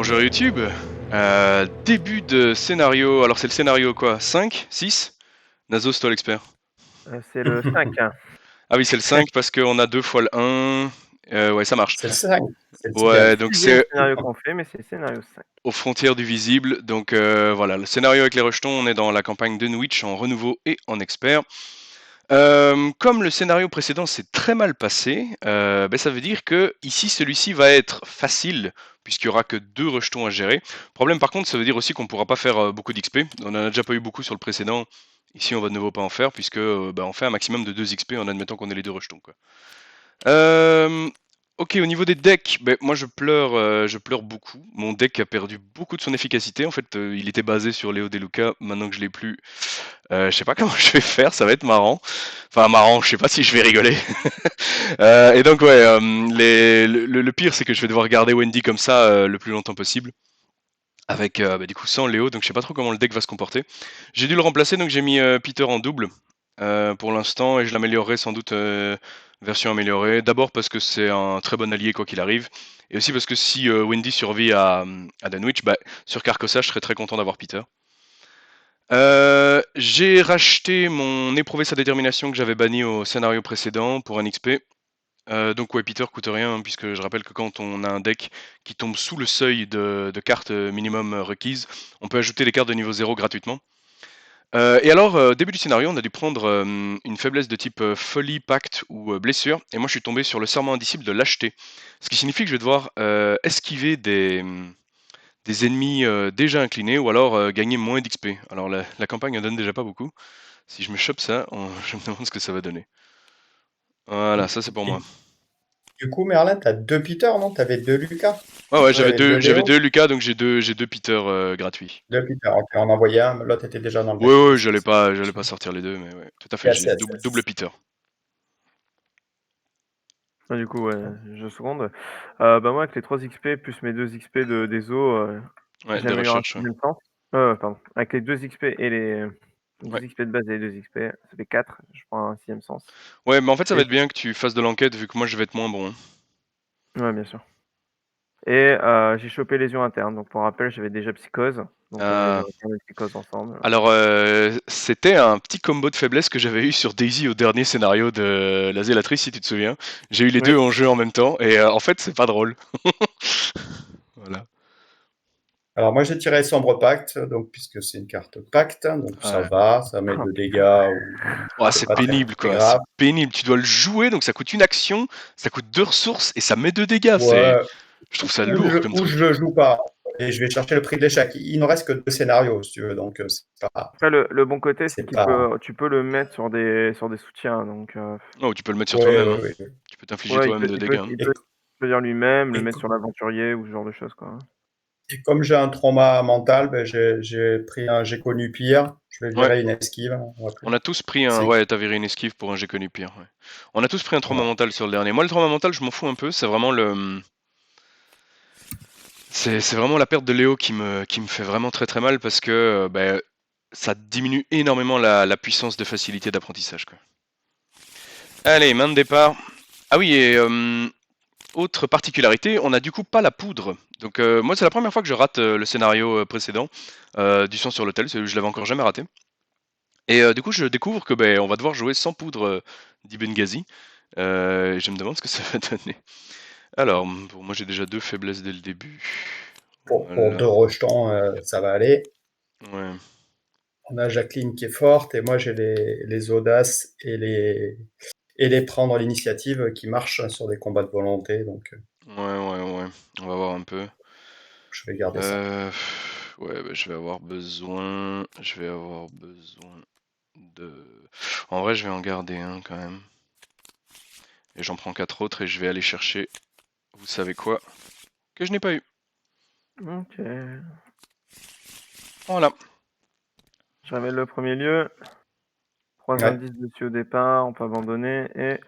Bonjour YouTube. Début de scénario. Alors c'est le scénario quoi? 5? 6? Nazo, c'est toi l'expert. C'est le 5, hein. Ah oui, c'est le 5 parce qu'on a 2 fois le 1. Ouais, ça marche. C'est le 5, c'est le C'est le Ouais, sixième. donc 6e c'est scénario qu'on fait, mais c'est le scénario 5. aux frontières du visible. Donc voilà, le scénario avec les rejetons, on est dans la campagne de Nwitch en renouveau et en expert. Comme le scénario précédent s'est très mal passé, ça veut dire que ici celui-ci va être facile puisqu'il y aura que 2 rejetons à gérer. Problème par contre, ça veut dire aussi qu'on pourra pas faire beaucoup d'XP. On en a déjà pas eu beaucoup sur le précédent. Ici, on va de nouveau pas en faire puisque on fait un maximum de 2 XP en admettant qu'on ait les 2 rejetons quoi. Euh, ok, au niveau des decks, moi je pleure beaucoup. Mon deck a perdu beaucoup de son efficacité. En fait, il était basé sur Léo Deluca. Maintenant que je l'ai plus, je sais pas comment je vais faire. Ça va être marrant. Enfin, marrant. Je sais pas si je vais rigoler. Et donc ouais, le pire c'est que je vais devoir garder Wendy comme ça le plus longtemps possible. Avec du coup sans Léo, donc je sais pas trop comment le deck va se comporter. J'ai dû le remplacer, donc j'ai mis Peter en double pour l'instant et je l'améliorerai sans doute version améliorée. D'abord parce que c'est un très bon allié quoi qu'il arrive, et aussi parce que si Wendy survit à Danwich, sur Carcosa je serais très content d'avoir Peter. J'ai racheté mon éprouver sa détermination que j'avais banni au scénario précédent pour un XP. Donc ouais, Peter coûte rien, hein, puisque je rappelle que quand on a un deck qui tombe sous le seuil de cartes minimum requises, on peut ajouter les cartes de niveau 0 gratuitement. Et alors, début du scénario, on a dû prendre une faiblesse de type folie, pacte ou blessure, et moi je suis tombé sur le serment indicible de lâcheté. Ce qui signifie que je vais devoir esquiver des ennemis déjà inclinés, ou alors gagner moins d'XP. Alors la campagne en donne déjà pas beaucoup. Si je me chope ça, je me demande ce que ça va donner. Voilà, ça c'est pour Et moi. du coup, Merlin, t'as 2 Peter, non? T'avais 2 Lucas? Ouais, T'avais 2 j'avais Léo? deux Lucas, donc j'ai deux Peter gratuits. 2 Peter. Ok, on en envoyait un, mais l'autre était déjà dans le Ouais, ouais, blacklist. j'allais pas sortir les deux, mais ouais, tout à fait, Yes, j'ai yes, double yes. Peter. Ah, du coup, ouais, je seconde. Moi, avec les 3 XP plus mes 2 XP des eaux, Ouais, des j'améliore un recherches, ouais. 6e sens. Pardon. Avec les 2 XP et les 2 Ouais. XP de base et les 2 XP, ça fait 4. Je prends un 6e sens. Ouais, mais en fait, ça va Et être bien que tu fasses de l'enquête, vu que moi, je vais être moins bon, hein. ouais, bien sûr. Et j'ai chopé lésion interne. Donc pour rappel, j'avais déjà psychose. Donc on Euh, améliore les psychose ensemble. alors, c'était un petit combo de faiblesse que j'avais eu sur Daisy au dernier scénario de la Zélatrice, si tu te souviens. J'ai eu les Oui. deux en jeu en même temps, et en fait, c'est pas drôle. Voilà. Alors, moi, j'ai tiré Sombre Pacte, donc, puisque c'est une carte pacte, donc ça Ouais. va, ça met Oh, 2 putain. dégâts, ou Oh, c'est c'est pas très, pénible, très quoi. C'est grave. pénible. Tu dois le jouer, donc ça coûte une action, ça coûte 2 ressources, et ça met 2 dégâts. Ouais, Je trouve ça lourd comme ou je truc. le joue pas. Et je vais chercher le prix de l'échec. Il ne reste que 2 scénarios, si tu veux, donc Après, le bon côté, c'est c'est qu'il pas. tu peux le mettre sur des soutiens. Donc, Oh, tu peux le mettre sur Ouais, toi-même, ouais, hein. ouais. Tu peux t'infliger ouais, toi-même 2 dégâts, hein. il Et, peut choisir lui-même, le et mettre sur l'aventurier ou ce genre de choses, quoi. Et comme j'ai un trauma mental, j'ai connu pire. Je vais Ouais. virer une esquive. On a tous pris un. C'est Ouais, t'as viré une esquive pour un j'ai connu pire. Ouais. On a tous pris un trauma voilà. mental sur le dernier. Moi, le trauma mental, je m'en fous un peu. C'est vraiment le. C'est vraiment la perte de Léo qui me fait vraiment très très mal parce que ça diminue énormément la puissance de facilité d'apprentissage, quoi. Allez, main de départ. Ah oui, et autre particularité, on a du coup pas la poudre. Donc moi, c'est la première fois que je rate le scénario précédent du sang sur l'hôtel. Je l'avais encore jamais raté. Et du coup, je découvre que on va devoir jouer sans poudre d'Ibn Ghazi. Je me demande ce que ça va donner. Alors, pour moi, j'ai déjà 2 faiblesses dès le début. Pour Voilà. 2 rejetons, ça va aller. Ouais. On a Jacqueline qui est forte et moi j'ai les audaces et les prendre l'initiative qui marchent sur des combats de volonté. Donc Ouais, ouais, ouais. On va voir un peu. je vais garder ça. Euh, ouais, je vais avoir besoin. Je vais avoir besoin de. En vrai, je vais en garder un quand même. Et j'en prends 4 autres et je vais aller chercher. Vous savez quoi? Que je n'ai pas eu. Ok. Voilà. Je révèle le premier lieu. 3 Ouais. indices dessus au départ. On peut abandonner. Et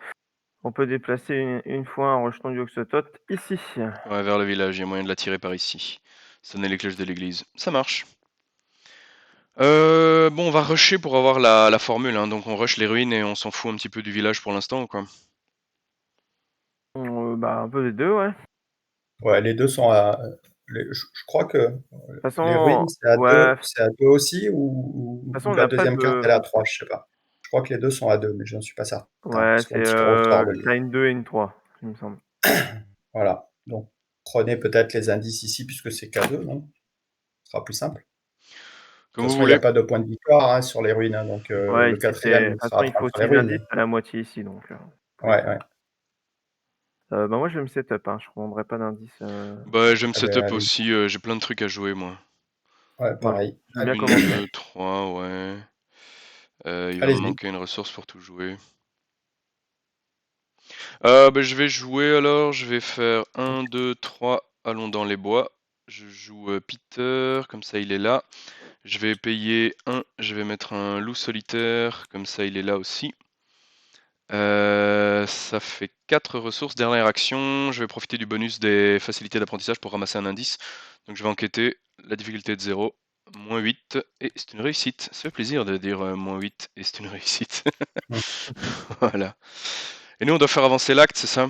on peut déplacer une fois un rejeton du Oxotote ici. Ouais, vers le village. Il y a moyen de la tirer par ici. Sonner les cloches de l'église. Ça marche. Bon, on va rusher pour avoir la formule, hein. Donc on rush les ruines et on s'en fout un petit peu du village pour l'instant, quoi. Un peu des deux, ouais. Ouais, les deux sont à. Je crois que De toute les façon, ruines, c'est à ouais, 2, de toute c'est à 2 aussi, ou façon, on la n'a pas deuxième carte, de. elle est à 3, je sais pas. Je crois que les 2 sont à 2, mais je ne suis pas certain, Ouais, parce c'est qu'on tire au sort le mieux. t'as une 2 et une 3, il me semble. Voilà, donc prenez peut-être les indices ici, puisque c'est K2, non? Ce sera plus simple. De Comme toute vous façon, il n'y a voulez. pas de point de victoire, hein, sur les ruines, hein, donc Ouais, le ici, quatrième, de il toute façon, sera il faut entre les 6 indices ruines. à la moitié ici, donc. Ouais, ouais. Bah, moi, je vais me setup, hein, je prendrai pas d'indices. Bah, je vais me Allez, setup allez. aussi, j'ai plein de trucs à jouer, moi. Ouais, Moi, pareil. j'aime bien Allez, Une, commencer. 2, 3, ouais. Il va me allez-y. manquer une ressource pour tout jouer. Bah, je vais jouer alors, je vais faire 1, 2, 3, allons dans les bois. Je joue Peter, comme ça il est là. Je vais payer 1, je vais mettre un loup solitaire, comme ça il est là aussi. Ça fait 4 ressources. Dernière action, je vais profiter du bonus des facilités d'apprentissage pour ramasser un indice. Donc je vais enquêter, la difficulté est de 0, moins 8, et c'est une réussite. Ça fait plaisir de dire moins 8, et c'est une réussite. Mmh. Voilà. Et nous on doit faire avancer l'acte, c'est ça?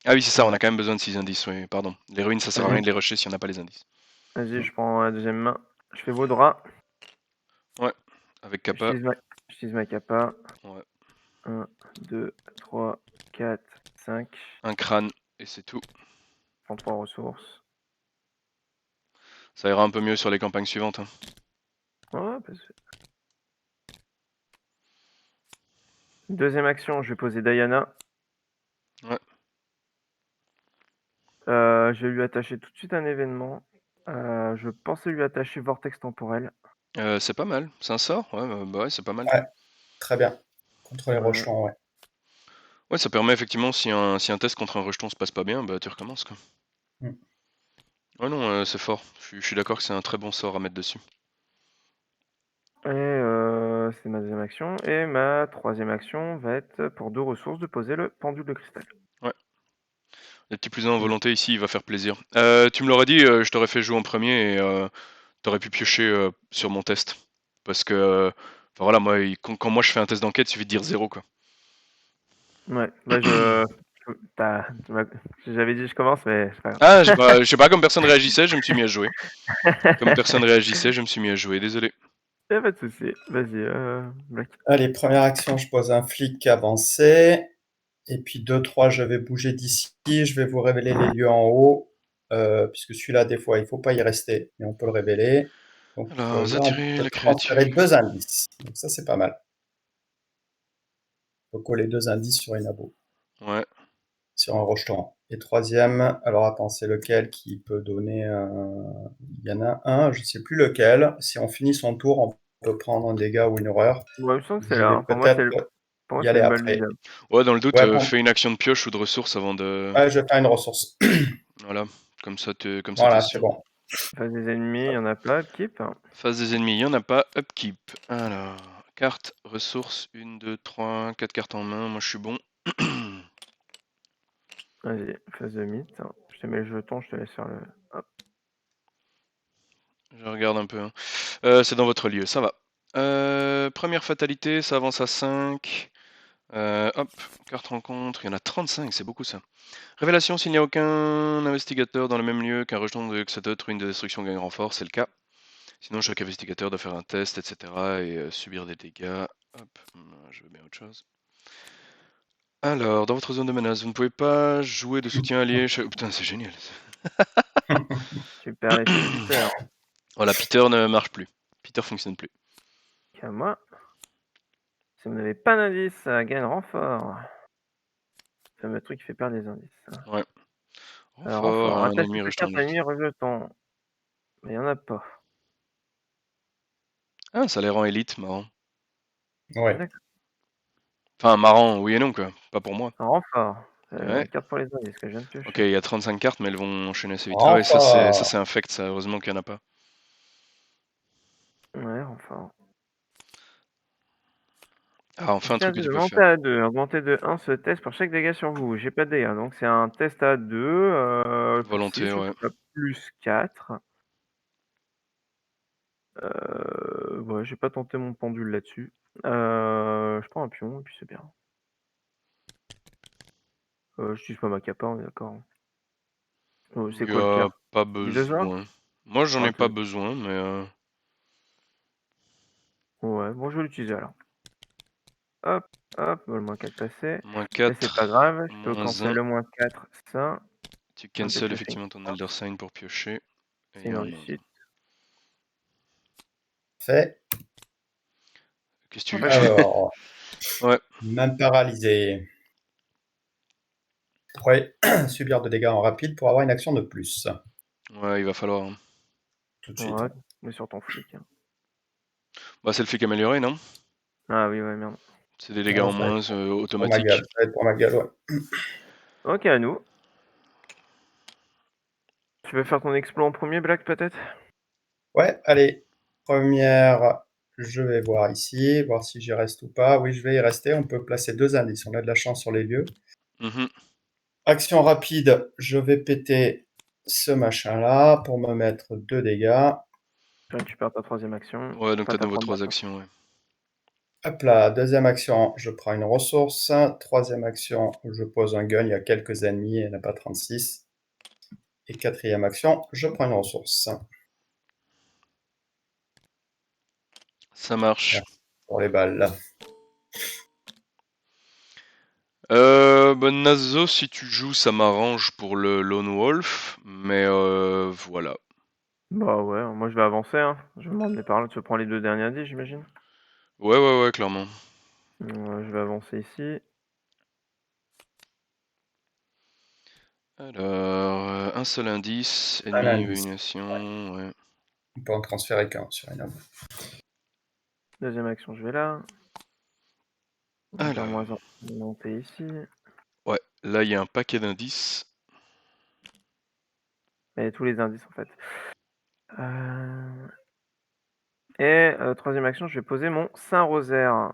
Ah oui, c'est ça, on a Ouais. quand même besoin de 6 indices, oui, pardon. Les ruines, ça sert à Vas-y, rien de les rusher si on n'a pas les indices. vas-y, je prends la deuxième main. Je fais vos draps. Ouais, avec Kappa. J'utilise ma kappa. Ouais. 1, 2, 3, 4, 5. Un crâne, et c'est tout. Je prends 3 ressources. Ça ira un peu mieux sur les campagnes suivantes. Hein. Ouais, deuxième action, je vais poser Diana. Ouais. Je vais lui attacher tout de suite un événement. Je pensais lui attacher Vortex temporel. C'est pas mal. C'est un sort? Ouais, bah ouais, c'est pas mal. Ouais, très bien. Contre les Ouais. rejetons, ouais. Ouais, ça permet effectivement, si un test contre un rejeton se passe pas bien, bah tu recommences quoi. Mmh. Ouais, non, c'est fort. Je suis d'accord que c'est un très bon sort à mettre dessus. Et c'est ma deuxième action. Et ma troisième action va être pour 2 ressources de poser le pendule de cristal. Ouais. Les petits plus 1 en volonté ici, il va faire plaisir. Tu me l'aurais dit, je t'aurais fait jouer en premier et t'aurais pu piocher sur mon test. Parce que, enfin voilà, moi, quand moi je fais un test d'enquête, il suffit de dire 0 quoi. Ouais, bah j'avais dit je commence, mais c'est pas grave. Ah, je sais pas, comme personne réagissait, je me suis mis à jouer. Comme personne réagissait, je me suis mis à jouer, désolé. Y'a pas de souci. Vas-y, Black. Allez, première action, je pose un flic avancé. Et puis 2-3, je vais bouger d'ici. Je vais vous révéler les lieux en haut. Puisque celui-là, des fois, il ne faut pas y rester, mais on peut le révéler. Donc Alors, là, on attirer peut la transférer créature. 2 indices. Donc ça, c'est pas mal. Il faut coller 2 indices sur une abo, Ouais. sur un rejeton. Et troisième, alors attends, c'est lequel qui peut donner il y en a un, je ne sais plus lequel. Si on finit son tour, on peut prendre un dégât ou une horreur. Ouais, je sens que c'est Je là, vais hein. peut-être Pour moi, y c'est aller une balle du après. diable. Ouais, dans le doute, Ouais, bon, fais une action de pioche ou de ressources avant de. ouais, je vais faire une ressource. Voilà, comme ça t'es Voilà, c'est sûr. bon. Face des ennemis, y'en a pas. Keep. Face des ennemis, il n'y en a pas. Upkeep. Alors, carte, ressources, 1, 2, 3, 4 cartes en main. Moi, je suis bon. Vas-y, face de mythe. Je te mets le jeton, je te laisse faire le. Hop. Je regarde un peu. Hein. C'est dans votre lieu, ça va. Première fatalité, ça avance à 5. Hop, carte rencontre, il y en a 35, c'est beaucoup ça. Révélation, s'il n'y a aucun investigateur dans le même lieu qu'un rejeton de Xatot, ruine de destruction gagne renfort, c'est le cas. Sinon, chaque investigateur doit faire un test, etc. et subir des dégâts. Hop, je veux bien autre chose. Alors, dans votre zone de menace, vous ne pouvez pas jouer de soutien allié. Putain, c'est génial. Tu perds l'effet Peter. Voilà, Peter ne marche plus. Peter fonctionne plus. À moi. Si vous n'avez pas d'indice, ça gagne renfort. Le fameux truc qui fait perdre les indices. Ouais. Renfort. Renfort, un Attache ennemi cette rejeton carte à unique. l'ennemi rejeton. Mais y'en a pas. Ah, ça les rend élite, marrant. Ouais. D'accord. Enfin, marrant, oui et non, quoi. Pas pour moi. Un renfort. Ouais. Carte pour les indices que je viens de Ok, piocher. il y a 35 cartes, mais elles vont enchaîner assez vite. Ah ouais, Renfort. c'est infect, ça. Heureusement qu'il n'y en a pas. Ouais, renfort. Ah, enfin un truc que Difficulté tu de peux monter faire. à 2. Augmenter de 1 ce test pour chaque dégât sur vous. J'ai pas de dégâts, donc c'est un test à 2. Plus Volonté, 6, ou ouais. plus 4. Ouais, j'ai pas tenté mon pendule là-dessus. Je prends un pion et puis c'est bien. J'utilise pas ma capa, on est d'accord. Oh, c'est Il y quoi le a pire? pas Du 2-1? besoin. Moi, j'en Ah, ai pas ok. besoin, mais Ouais, bon, je vais l'utiliser alors. Hop, hop, bon, le moins 4 passé. moins Mais c'est pas 4, grave, je peux moins cancel 1. le moins 4, ça. Tu Un peu de cancel chasing. effectivement ton Elder Sign pour piocher. Et C'est il y une a un moins 1. réussite. Fait. Qu'est-ce que tu veux? Alors, Ouais. même paralysé. Pourrait subir de dégâts en rapide pour avoir une action de plus. Ouais, il va falloir, hein. Tout de suite. Ouais, mais sur ton flic. Hein. Bah, c'est le flic amélioré, non? Ah oui, ouais, merde. C'est des dégâts Ouais, en ça va moins être pour ma automatiques. gueule. Ça va être pour ma gueule, ouais. Ok, à nous. Tu veux faire ton exploit en premier, Black, peut-être? Ouais, allez. Première, je vais voir ici, voir si j'y reste ou pas. Oui, je vais y rester. On peut placer 2 indices. On a de la chance sur les lieux. Mhm. Action rapide, je vais péter ce machin-là pour me mettre 2 dégâts. Tu récupères ta troisième action. Ouais, donc Pas t'as de ta nouveau première 3 action. actions, ouais. Hop là, deuxième action, je prends une ressource. Troisième action, je pose un gun, il y a quelques ennemis, il n'y en a pas 36. Et quatrième action, je prends une ressource. Ça marche. Merci pour les balles. Bah, Nazo, si tu joues, ça m'arrange pour le Lone Wolf, mais voilà. Bah ouais, moi je vais avancer. Hein. Je vais m'emmener par là. Tu prends les 2 derniers indices, j'imagine? Ouais, clairement. Je vais avancer ici. Alors, un seul indice, Un ennemi, indice. élimination, ouais. On peut en transférer qu'un sur une arme. Deuxième action, je vais là. Donc Alors, un moins 1, monter ici. ouais, là il y a un paquet d'indices. Et tous les indices en fait. Et troisième action, je vais poser mon Saint-Rosaire.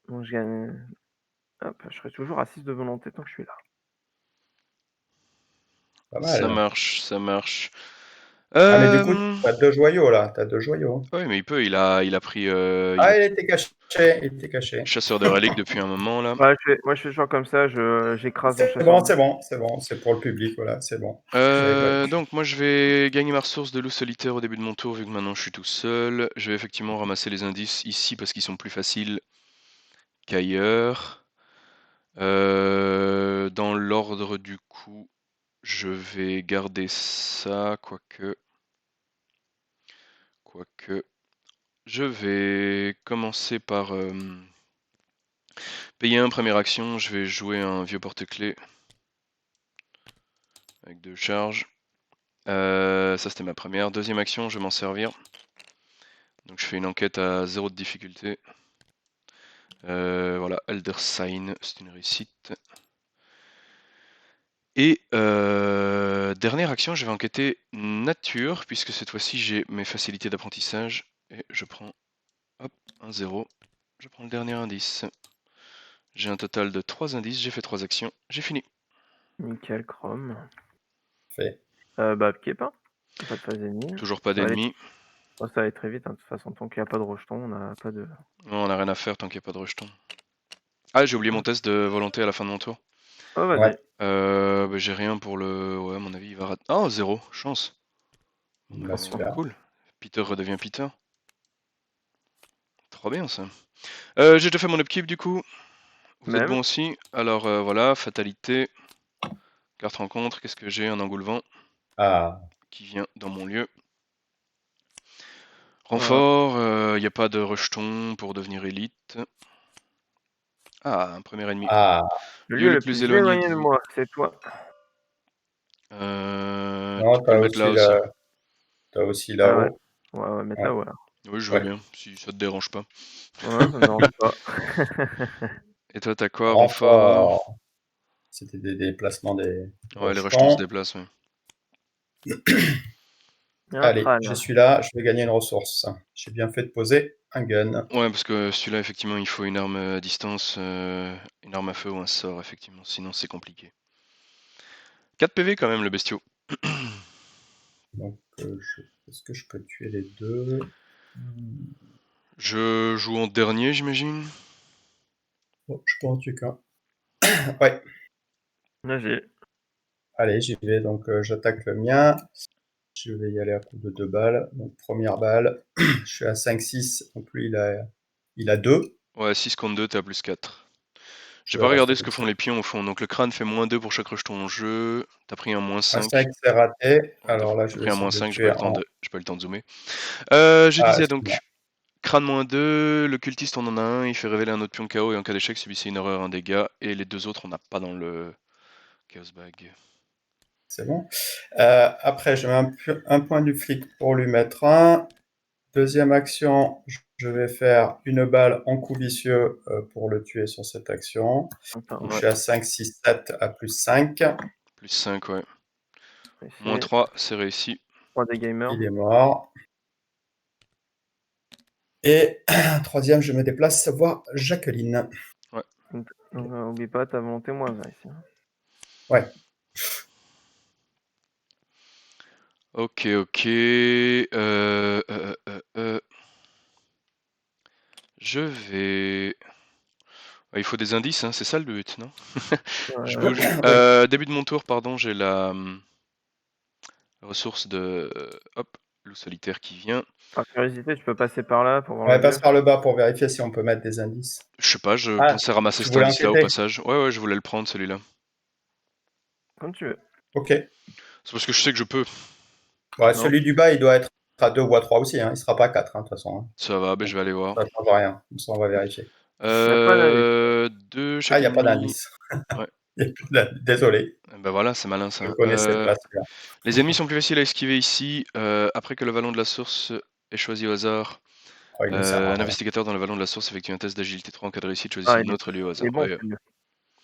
Donc je gagne. Hop, je serai toujours à 6 de volonté tant que je suis là. Pas Ça mal. marche, ça marche. Ah, mais du coup, t'as 2 joyaux là. T'as 2 joyaux. Ouais, mais il a pris, il Ah, est il était caché. Il était caché. chasseur de reliques depuis un moment là. Ouais, moi je fais toujours comme ça, j'écrase mon C'est chasseur. bon, c'est bon, c'est bon. C'est pour le public, voilà, c'est bon. J'avais pas- Donc moi je vais gagner ma ressource de loup solitaire au début de mon tour vu que maintenant je suis tout seul. Je vais effectivement ramasser les indices ici parce qu'ils sont plus faciles qu'ailleurs. Dans l'ordre du coup, je vais garder ça, quoique. Je vais commencer par payer un première action. Je vais jouer un vieux porte-clés avec 2 charges. Ça c'était ma première. Deuxième action, je vais m'en servir. Donc je fais une enquête à 0 de difficulté. Voilà, Elder Sign, c'est une réussite. Et dernière action, je vais enquêter nature, puisque cette fois-ci j'ai mes facilités d'apprentissage. Et je prends, hop, un 0. Je prends le dernier indice. J'ai un total de 3 indices, j'ai fait 3 actions, j'ai fini. Nickel, Chrome. Fait. Bah, piquez pas. Pas de phase ennemie. Toujours pas Ça va aller, d'ennemis. ça va aller très vite, hein. De toute façon, tant qu'il n'y a pas de rejeton, on n'a pas de. Non, on n'a rien à faire tant qu'il n'y a pas de rejeton. Ah, j'ai oublié mon test de volonté à la fin de mon tour. Oh, vas-y. Ouais, Bah, j'ai rien pour le... Ouais, à mon avis, il va rater. Ah, 0, chance. Bon, bah super. cool. Peter redevient Peter. Trop bien ça. J'ai déjà fait mon upkeep du coup. Vous êtes Même. bon aussi. Alors voilà, fatalité. Carte rencontre, qu'est-ce que j'ai? Un engoulevent Ah, qui vient dans mon lieu. Voilà. Renfort, il n'y a pas de rejeton pour devenir élite. Ah, un premier ennemi. ah. Le Lieu lieu le le plus plus éloigné éloigné de du... moi, c'est toi. Tu Non, peux le mettre là aussi. t'as aussi Ah ouais. là-haut. Ouais, ouais, mettre Ouais, là, voilà. Oui, je veux ouais. bien, si ça te dérange pas. Ouais, ça me dérange pas. Et toi, t'as quoi, renfort? Renfort. C'était des déplacements des Ouais, les rejetons se rejetons. déplacent, ouais. Il y a un Allez, Thrall. je suis là, je vais gagner une ressource. J'ai bien fait de poser un gun. Ouais, parce que celui-là, effectivement, il faut une arme à distance, une arme à feu ou un sort, effectivement. Sinon, c'est compliqué. 4 PV quand même, le bestiau. Donc, est-ce que je peux tuer les deux? Je joue en dernier, j'imagine. Oh, je peux en tuer qu'un. Ouais, Vas-y. Allez, j'y vais. Donc, j'attaque le mien. Je vais y aller à coup de 2 balles. Donc, première balle. Je suis à 5-6. Donc, lui, il a 2. Ouais, 6 contre 2, t'es à plus 4. J'ai Je pas vais regardé rester ce que comme font ça. les pions au fond. Donc le crâne fait -2 pour chaque rejeton en jeu. T'as pris un À -5. 5, c'est raté. Ouais, Alors là, t'as je vais pris un essayer de -5, tuer en. j'ai pas eu le temps de zoomer. Je Ah, disais excuse-moi. donc, crâne -2, le cultiste on en a un, il fait révéler un autre pion KO et en cas d'échec subissez une erreur, un dégât. Et les deux autres on n'a pas dans le Chaos Bag. C'est bon. Après, je mets un point du flic pour lui mettre un. Deuxième action, je vais faire une balle en coup vicieux pour le tuer sur cette action. Attends, Donc, je Ouais, suis à 5, 6, 7 à plus 5. plus 5, ouais. ici, -3, c'est réussi. 3 des gamers. Il est mort. Et troisième, je me déplace voir Jacqueline. Ouais. Donc, oublie pas ta volonté moins 1 ici. Ouais. Ok, ok. Je vais... Il faut des indices, hein, c'est ça le but, non? Je bouge. Oui. Début de mon tour, pardon, j'ai la ressource de... hop, loup solitaire qui vient. Par curiosité, tu peux passer par là pour voir Ouais, le passe lieu. par le bas pour vérifier si on peut mettre des indices. Je sais pas, je Ah, pensais ramasser tu cet voulais indice-là au enquêter? passage. Ouais, je voulais le prendre celui-là. Comme tu veux. Ok. C'est parce que je sais que je peux. Ouais, Non. celui du bas, il doit être à 2 ou à 3 aussi. Hein. Il sera pas à 4, hein, de toute façon. Hein. Ça va, ben je Donc, vais aller voir. ça ne change rien. Comme ça, on va vérifier. Y a pas d'indice. 2 Ah, chaque il n'y a pas ennemi. d'indice. Ouais. Il y a plus d'indice. Désolé. Ben voilà, c'est malin Je ça. connaissais pas celui-là. Les ennemis sont plus faciles à esquiver ici. Après que le vallon de la source est choisi au hasard, Oh, il ne sert à un rien. investigateur dans le vallon de la source effectue un test d'agilité 3 en cas de réussite, choisissez Ah, un autre lieu au il est hasard. bon, Ouais. celui-là.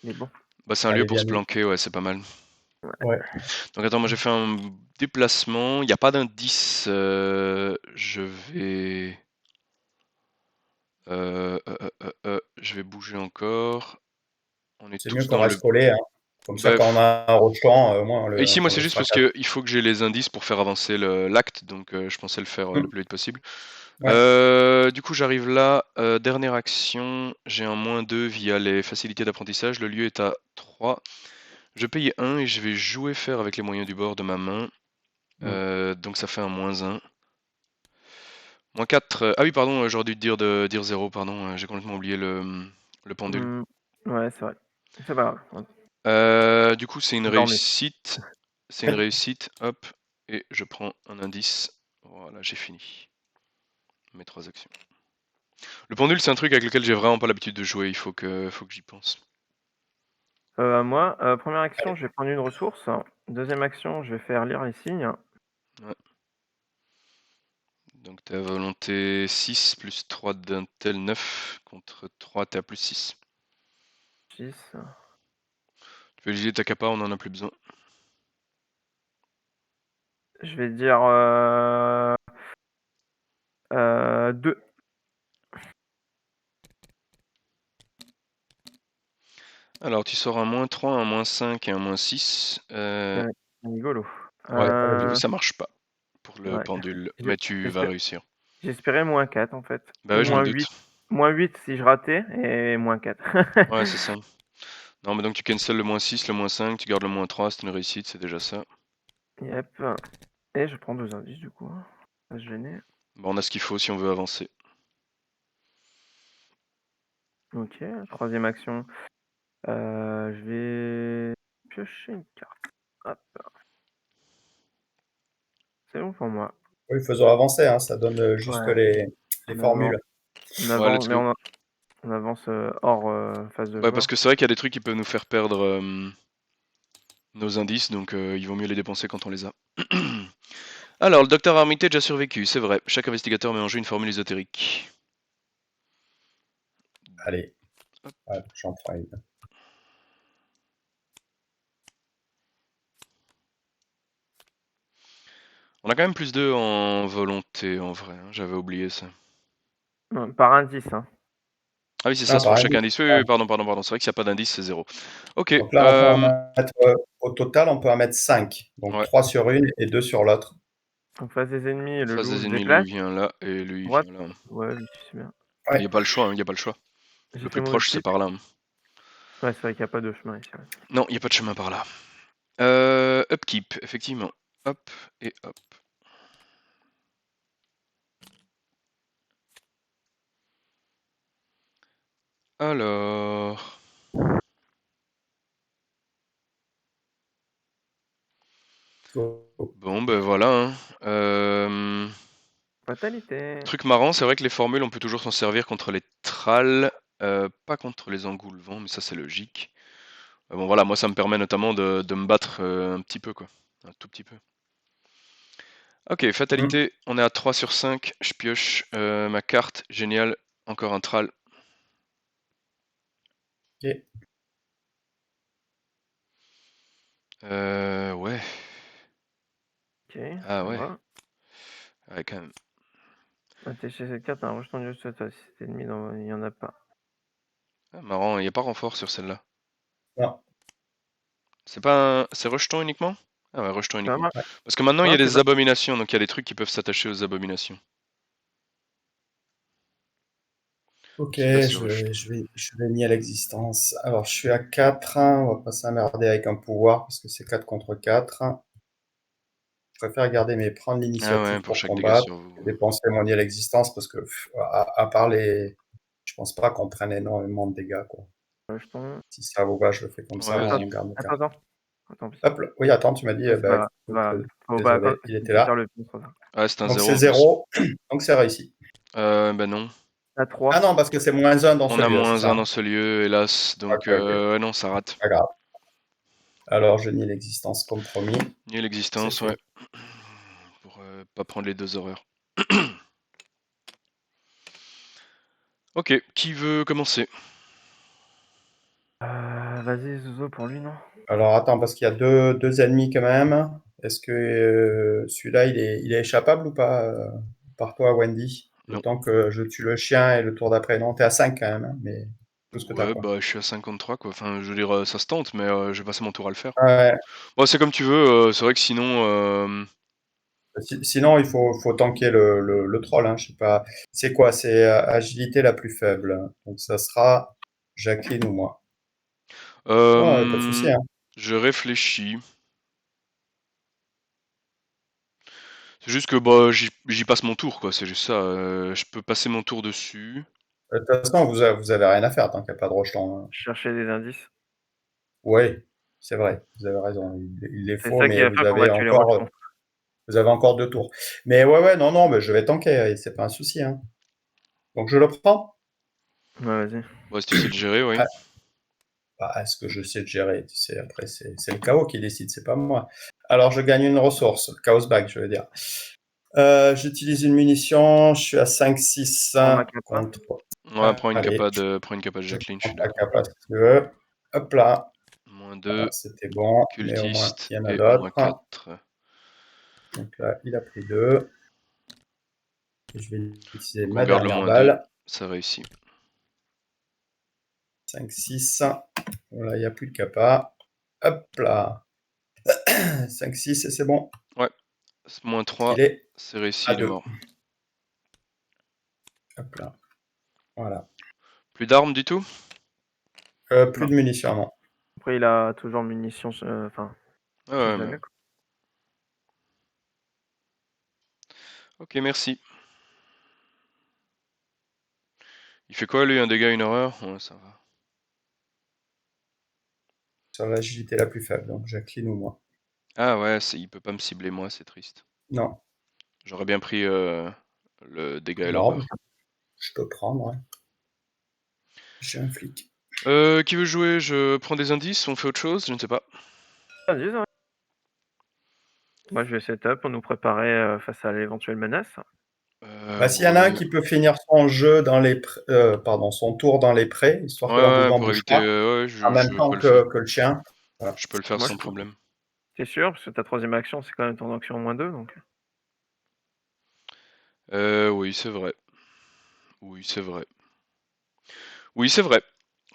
Il est bon. Bah, c'est un lieu Allez, pour bien se mis. planquer, ouais, c'est pas mal. Ouais. Donc attends, moi j'ai fait un déplacement, il n'y a pas d'indice, je vais... je vais bouger encore. On est C'est mieux tous qu'on dans le... reste collé. Hein. Comme ça, quand on Bref. a un rochant, au moins, Ici, moi on c'est le juste parce fracasse. qu'il faut que j'ai les indices pour faire avancer l'acte, donc je pensais le faire le plus vite possible. Ouais. Du coup, j'arrive là. Dernière action, j'ai un -2 via les facilités d'apprentissage. Le lieu est à 3. Je paye 1 et je vais jouer faire avec les moyens du bord de ma main. Donc ça fait un -1. -4. Ah oui, pardon, j'aurais dû te dire 0, pardon. J'ai complètement oublié le pendule. Ouais, c'est vrai. C'est pas grave. Du coup, c'est une Dormez. réussite. C'est une réussite. Hop. Et je prends un indice. Voilà, j'ai fini. Mes 3 actions. Le pendule, c'est un truc avec lequel j'ai vraiment pas l'habitude de jouer. Il faut que j'y pense. Moi, première action, je vais prendre une ressource. Deuxième action, je vais faire lire les signes. Ouais. Donc t'es à volonté 6 plus 3 d'intel 9 contre 3, t'es à plus 6. 6. Tu peux utiliser ta capa, on en a plus besoin. Je vais dire 2. Alors tu sors un -3, un -5 et un -6. Rigolo. Ouais, du coup ça marche pas pour le Ouais. pendule, J'ai mais tu vas j'espé réussir. j'espérais -4 en fait. Bah Ou ouais, je m'en doute. -8. -8 si je ratais et -4. Ouais, c'est ça. Non, mais donc tu cancel le -6, le -5, tu gardes le -3, c'est une réussite, c'est déjà ça. Yep. Et je prends 2 indices du coup. Pas se gêner. Bon, on a ce qu'il faut si on veut avancer. Ok, troisième action. Je vais piocher une carte. Hop. C'est bon pour moi. Oui, faisons avancer. Hein. Ça donne juste Ouais. les On formules. On Ouais, avance, let's mais go. on avance hors phase de Ouais, parce joueur. que c'est vrai qu'il y a des trucs qui peuvent nous faire perdre nos indices, donc il vaut mieux les dépenser quand on les a. Alors, le docteur Armitage a survécu, c'est vrai. Chaque investigateur met en jeu une formule ésotérique. Allez, ouais, j'en prends une. On a quand même plus 2 en volonté, en vrai. Hein, j'avais oublié ça. Par indice, hein. Ah oui, c'est ça, Ah, c'est pour pareil. chaque indice. Oui, oui, pardon. C'est vrai que s'il n'y a pas d'indice, c'est 0. Ok. Donc là, on peut en mettre, au total, on peut en mettre 5. Donc Ouais. 3 sur une et 2 sur l'autre. En face des ennemis, En le face loup des se ennemis, lui, il déplace. vient là, et lui, il Droite. vient là. Ouais, oui, c'est bien. Il Ouais. n'y a pas le choix, il n'y a pas le choix. J'ai Le fait plus mon proche, c'est outil. par là. Ouais, c'est vrai qu'il n'y a pas de chemin ici. Ouais. Non, il n'y a pas de chemin par là. Upkeep, effectivement. Hop et hop. Alors. Go. Bon, ben voilà. Hein. Fatalité. Truc marrant, c'est vrai que les formules, on peut toujours s'en servir contre les tralls, pas contre les engoulevents, mais ça c'est logique. Bon voilà, moi ça me permet notamment de me battre un petit peu, quoi. Un tout petit peu. Ok, fatalité, on est à 3 sur 5. Je pioche ma carte, génial. Encore un trall. Ok. Ouais. Ok, Ah ça ouais. va. Ouais, quand même. Ah, t'es chez cette carte, t'as un rejeton de juste toi. Si c'est ennemi, il y en a pas. Ah, marrant, il n'y a pas renfort sur celle-là. Non. C'est pas un... C'est rejeton uniquement? Ah ouais, rejeton Ça uniquement. marche. Parce que maintenant il y Ouais, a c'est des ça. abominations, donc il y a des trucs qui peuvent s'attacher aux abominations. Ok, Je sais pas si c'est rejeton. je vais nier l'existence. Alors, je suis à 4. On va pas s'emmerder avec un pouvoir parce que c'est 4 contre 4. Je préfère garder prendre Ah ouais, l'initiative pour pour chaque dégât combattre sur vous. et dépenser mon nier l'existence parce que, à part les. Je pense pas qu'on prenne énormément de dégâts, quoi. Rejeton. Si ça vous va, je le fais comme Ouais, ça, Attends, vas-y. on garde nos cartes. attends. Attends, Hop là. Oui, attends, tu m'as dit, ouais, c'est bah, pas écoute, grave. Bah, désolé, quand il était tu tires là. le pion, c'est trop tard. Ah, c'est un Donc 0 c'est en plus. 0, donc c'est réussi. Bah non. À Ah 3. non, parce que c'est -1 dans On ce a lieu, c'est moins ça, 1 hein? dans ce lieu, hélas. Donc, Ok, ok, ouais, non, ça rate. pas grave. Alors je nie l'existence comme promis. Ni C'est l'existence, ouais. fait. Pour pas prendre les deux horreurs. Ok, qui veut commencer? Vas-y, Zozo pour lui, non? Alors attends, parce qu'il y a deux ennemis quand même. Est-ce que celui-là, il est échappable ou pas par toi, Wendy? Le Non. temps que je tue le chien et le tour d'après. Non, t'es à 5 quand même, hein, mais tout ce que t'as, Ouais, quoi. bah je suis à 53 quoi. Enfin, je veux dire, ça se tente, mais je vais passer mon tour à le faire. Ouais. Bon, c'est comme tu veux, c'est vrai que sinon. Sinon, faut tanker le troll, hein, je sais pas. C'est quoi? C'est agilité la plus faible. Donc ça sera Jacqueline ou moi. Ouais, pas de souci, hein. Je réfléchis. C'est juste que bah j'y passe mon tour, quoi. C'est juste ça. Je peux passer mon tour dessus. De toute façon, vous avez rien à faire tant qu'il n'y a pas de rejeton, hein. Chercher des indices. Oui, c'est vrai, vous avez raison. Il les C'est faut, ça qui mais va faire qu'on va tuer les rejetons. vous avez encore 2 tours. Mais ouais, non, non, mais je vais tanker, c'est pas un souci, hein. Donc je le prends. Ouais, vas-y. Bon, si tu sais le gérer, oui. Ah, bah, est-ce que je sais le gérer? Tu sais, après, c'est le chaos qui décide, c'est pas moi. Alors je gagne une ressource, le chaos bag, je veux dire. J'utilise une munition, je suis à 5-6 Prends ma capa. contre. Ouais, Allez, prends une capa de je Jacqueline, je prends suis ta d'accord. capa si tu veux. Hop là, Moins voilà, 2, c'était bon, mais au moins cultiste il y en a et moins d'autres. 4. Donc là, il a pris 2. Je vais utiliser Donc on ma garde le dernière moins 2, balle. ça réussit. 5-6. Voilà, il n'y a plus de capa. Hop là. 5-6 et c'est bon. Ouais, moins 3, Il est c'est réussi, à il est 2. mort. Hop là. Voilà. Plus d'armes du tout? Plus Non. de munitions, non. Après, il a toujours munitions, enfin, Ah si ouais, mais... jamais, quoi. Ok, merci. Il fait quoi lui, un dégât, une horreur? Ouais, ça va. Sur l'agilité la plus faible, donc Jacqueline ou moi. Ah ouais, il peut pas me cibler moi, c'est triste. Non. J'aurais bien pris le dégât et Non, l'horreur. je peux prendre, hein. Je suis un flic. Qui veut jouer? Je prends des indices, on fait autre chose, je ne sais pas. Vas-y, ça va. Moi, je vais setup pour nous préparer face à l'éventuelle menace. Bah, s'il y en a un Ouais. qui peut finir son jeu dans pardon, son tour dans les prés, histoire que Ouais, l'engoulevant pour bouge éviter, pas, ouais, en même je temps peux le faire. que le chien. Voilà. Je peux le faire Moi, sans problème. t'es sûr? Parce que ta troisième action, c'est quand même ton action en -2, donc. Oui, c'est vrai. Oui, c'est vrai. Oui, c'est vrai.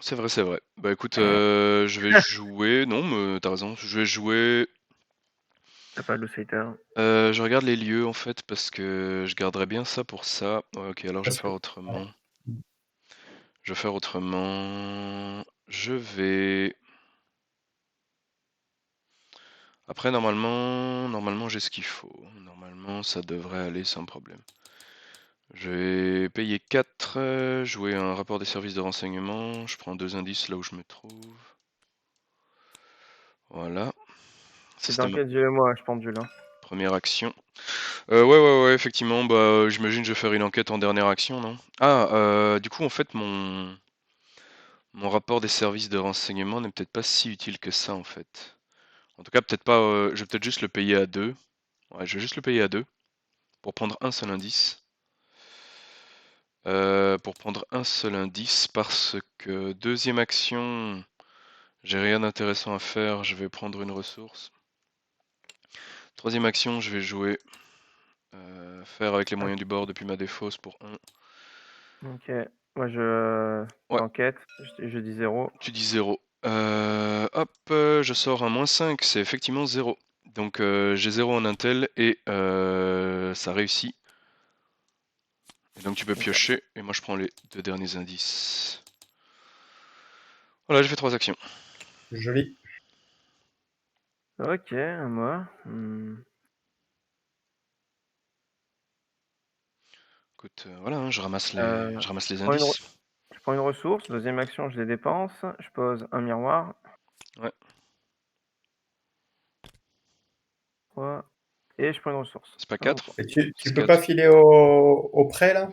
C'est vrai, c'est vrai. Bah écoute, je vais jouer. Non, mais t'as raison. Je vais jouer. T'as pas de fighter. Je regarde les lieux en fait parce que je garderais bien ça pour ça. Ouais, ok, alors je vais Parce que, faire ouais. autrement. Je vais faire autrement. Je vais. Après, normalement j'ai ce qu'il faut. Normalement, ça devrait aller sans problème. Je vais payer 4, jouer un rapport des services de renseignement. Je prends 2 indices là où je me trouve. Voilà. C'est C'était dans ma quel dieu moi, je pendule, hein. première action. Ouais, effectivement. Bah, j'imagine que je vais faire une enquête en dernière action, non? Ah, du coup, en fait, mon rapport des services de renseignement n'est peut-être pas si utile que ça, en fait. En tout cas, peut-être pas. Je vais peut-être juste le payer à 2. Ouais, je vais juste le payer à 2 pour prendre un seul indice. Parce que deuxième action, j'ai rien d'intéressant à faire, je vais prendre une ressource. Troisième action, je vais jouer faire avec les Ah, moyens du bord depuis ma défausse pour 1. ok. Moi, je Ouais, j'enquête, je dis 0. tu dis 0. Hop, je sors un -5, c'est effectivement 0. Donc j'ai 0 en intel et ça réussit. Et donc tu peux Ok. piocher et moi je prends les 2 derniers indices. Voilà, j'ai fait 3 actions. Joli. Ok, à moi. Écoute, voilà, hein, je ramasse Je les prends indices. je prends une ressource. Deuxième action, je les dépense. Je pose un miroir. Ouais. 3. Et je prends une ressource. C'est pas Un ou 4? trois. Et tu C'est peux pas 4. filer au prêt, là?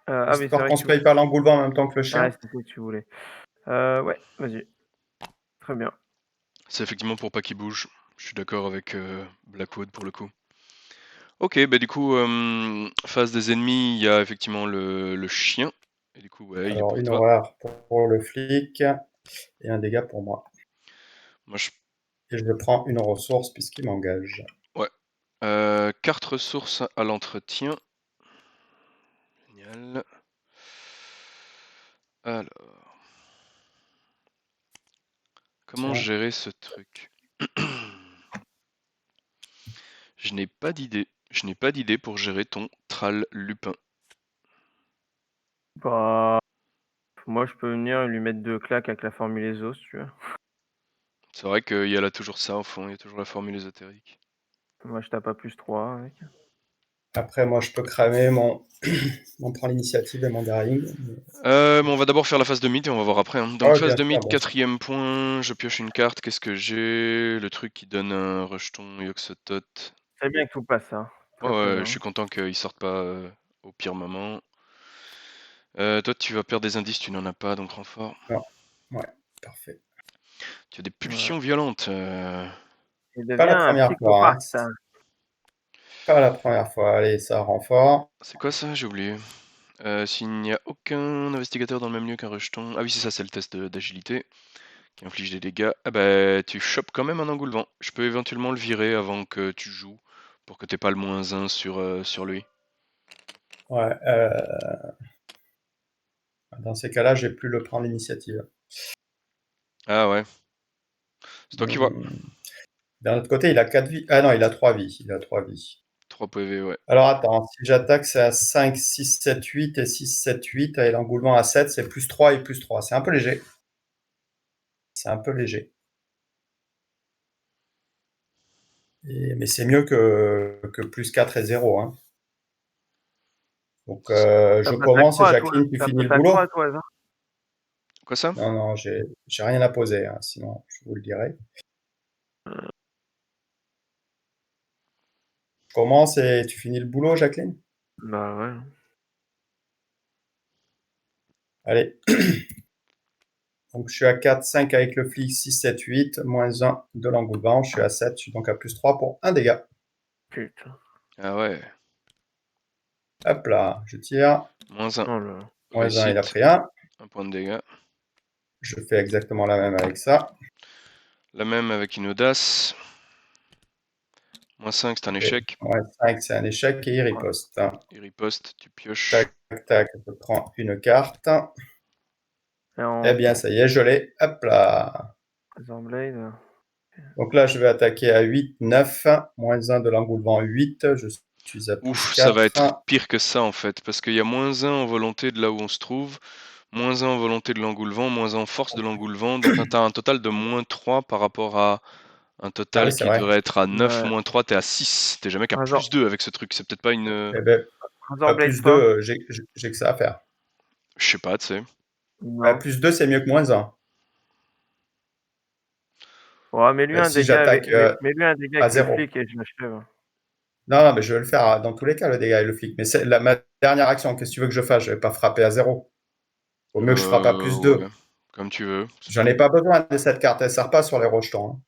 Ah oui, c'est Histoire vrai qu'on que se tu. paye pas l'engoulevent en même temps que le Ah, chien? c'est ça que tu voulais. Ouais, vas-y. Très bien. C'est effectivement pour pas qu'il bouge. Je suis d'accord avec Blackwood pour le coup. Ok, bah du coup, face des ennemis, il y a effectivement le chien. Et du coup, ouais, il est Alors, pour une toi. horreur pour le flic et un dégât pour moi. Moi, je... Et je prends une ressource puisqu'il m'engage. Ouais. Carte ressources à l'entretien. Génial. Alors, comment Tiens, gérer ce truc? Je n'ai pas d'idée. Je n'ai pas d'idée pour gérer ton Tral Lupin. Bah, moi, je peux venir et lui mettre 2 claques avec la formule ESO, si tu veux. C'est vrai qu'il y a là toujours ça au fond, il y a toujours la formule ésotérique. Moi, je tape à +3 avec. après, moi, je peux cramer on prend l'initiative et mon daring. Mais on va d'abord faire la phase de mythe et on va voir après, hein. Ah Donc oui, phase bien de sûr, mythe, bien sûr. 4e point, je pioche une carte, qu'est-ce que j'ai? Le truc qui donne un rejeton Yoxotot. Très bien que tout passe, hein. Ouais, Très, très ouais, je bien. suis content qu'ils sortent pas au pire moment. Toi, tu vas perdre des indices, tu n'en as pas, donc renfort. Non. Ouais, parfait. Tu as des Voilà. pulsions violentes. Il Pas devient la un première fois, hein. psychopathe. Pas la première fois. Allez, ça renfort. C'est quoi ça? J'ai oublié. S'il n'y a aucun investigateur dans le même lieu qu'un rejeton. Ah oui, c'est ça, c'est le test d'agilité qui inflige des dégâts. Ah bah, tu chopes quand même un engoulevent. Je peux éventuellement le virer avant que tu joues pour que t'aies pas le -1 sur lui. Ouais, dans ces cas-là, j'ai plus le prendre l'initiative. Ah ouais, c'est toi qui vois. D'un autre côté, il a 4 vies. Ah non, il a 3 vies. Il a 3 vies. 3 PV, ouais. Alors attends, si j'attaque, c'est à 5, 6, 7, 8 et 6, 7, 8. Et l'engoulement à 7, c'est +3 et +3. C'est un peu léger. C'est un peu léger. Mais c'est mieux que +4 et 0, hein. Donc, Ça je peut être à commence et quoi, à toi? Jacqueline, tu Ça peut finis le être à quoi, boulot? à tout hasard? Quoi ça? Non, non, j'ai rien à poser, hein, sinon je vous le dirai. Je commence et tu finis le boulot, Jacqueline? Bah, ouais. Allez. Donc, je suis à 4, 5 avec le flic, 6, 7, 8, -1 de l'engouement. Je suis à 7, je suis donc à +3 pour un dégât. Putain. Ah ouais. Hop là, je tire. -1. Oh là. -1, il a Réussite. pris 1. 1 point de dégâts. Je fais exactement la même avec ça. La même avec une audace. -5, c'est un Et échec. -5, c'est un échec et il Ouais. riposte. Il riposte, tu pioches. Tac, tac, je prends une carte. Et Eh en bien, ça y est, je l'ai. Hop là. Razorblade. Donc là, je vais attaquer à 8, 9, -1 de l'engoulement 8. Je suis à Ouf, ça va être +4. pire que ça en fait, parce qu'il y a -1 en volonté de là où on se trouve, -1 en volonté de l'engoulevent, -1 en force de l'engoulevent, donc t'as un total de -3 par rapport Un Ah total oui, c'est qui vrai. devrait être à 9 Ouais. moins 3, t'es à 6. T'es jamais qu'à Razor, plus 2 avec ce truc. C'est peut-être pas une. Eh ben, Razor Blade plus pas? 2, j'ai que ça à faire. Je sais pas, tu sais. Non. Plus 2, c'est mieux que moins 1. Ouais, mets-lui un Si dégât avec, j'attaque mets-lui un dégât à avec le 0. flic et je l'achève. Non, non, mais je vais le faire dans tous les cas, le dégât et le flic. Mais c'est ma dernière action. Qu'est-ce que tu veux que je fasse? Je vais pas frapper à 0. Au mieux que je frappe à plus 2. Ouais. Comme tu veux. J'en ai pas besoin de cette carte. Elle sert pas sur les rejetons.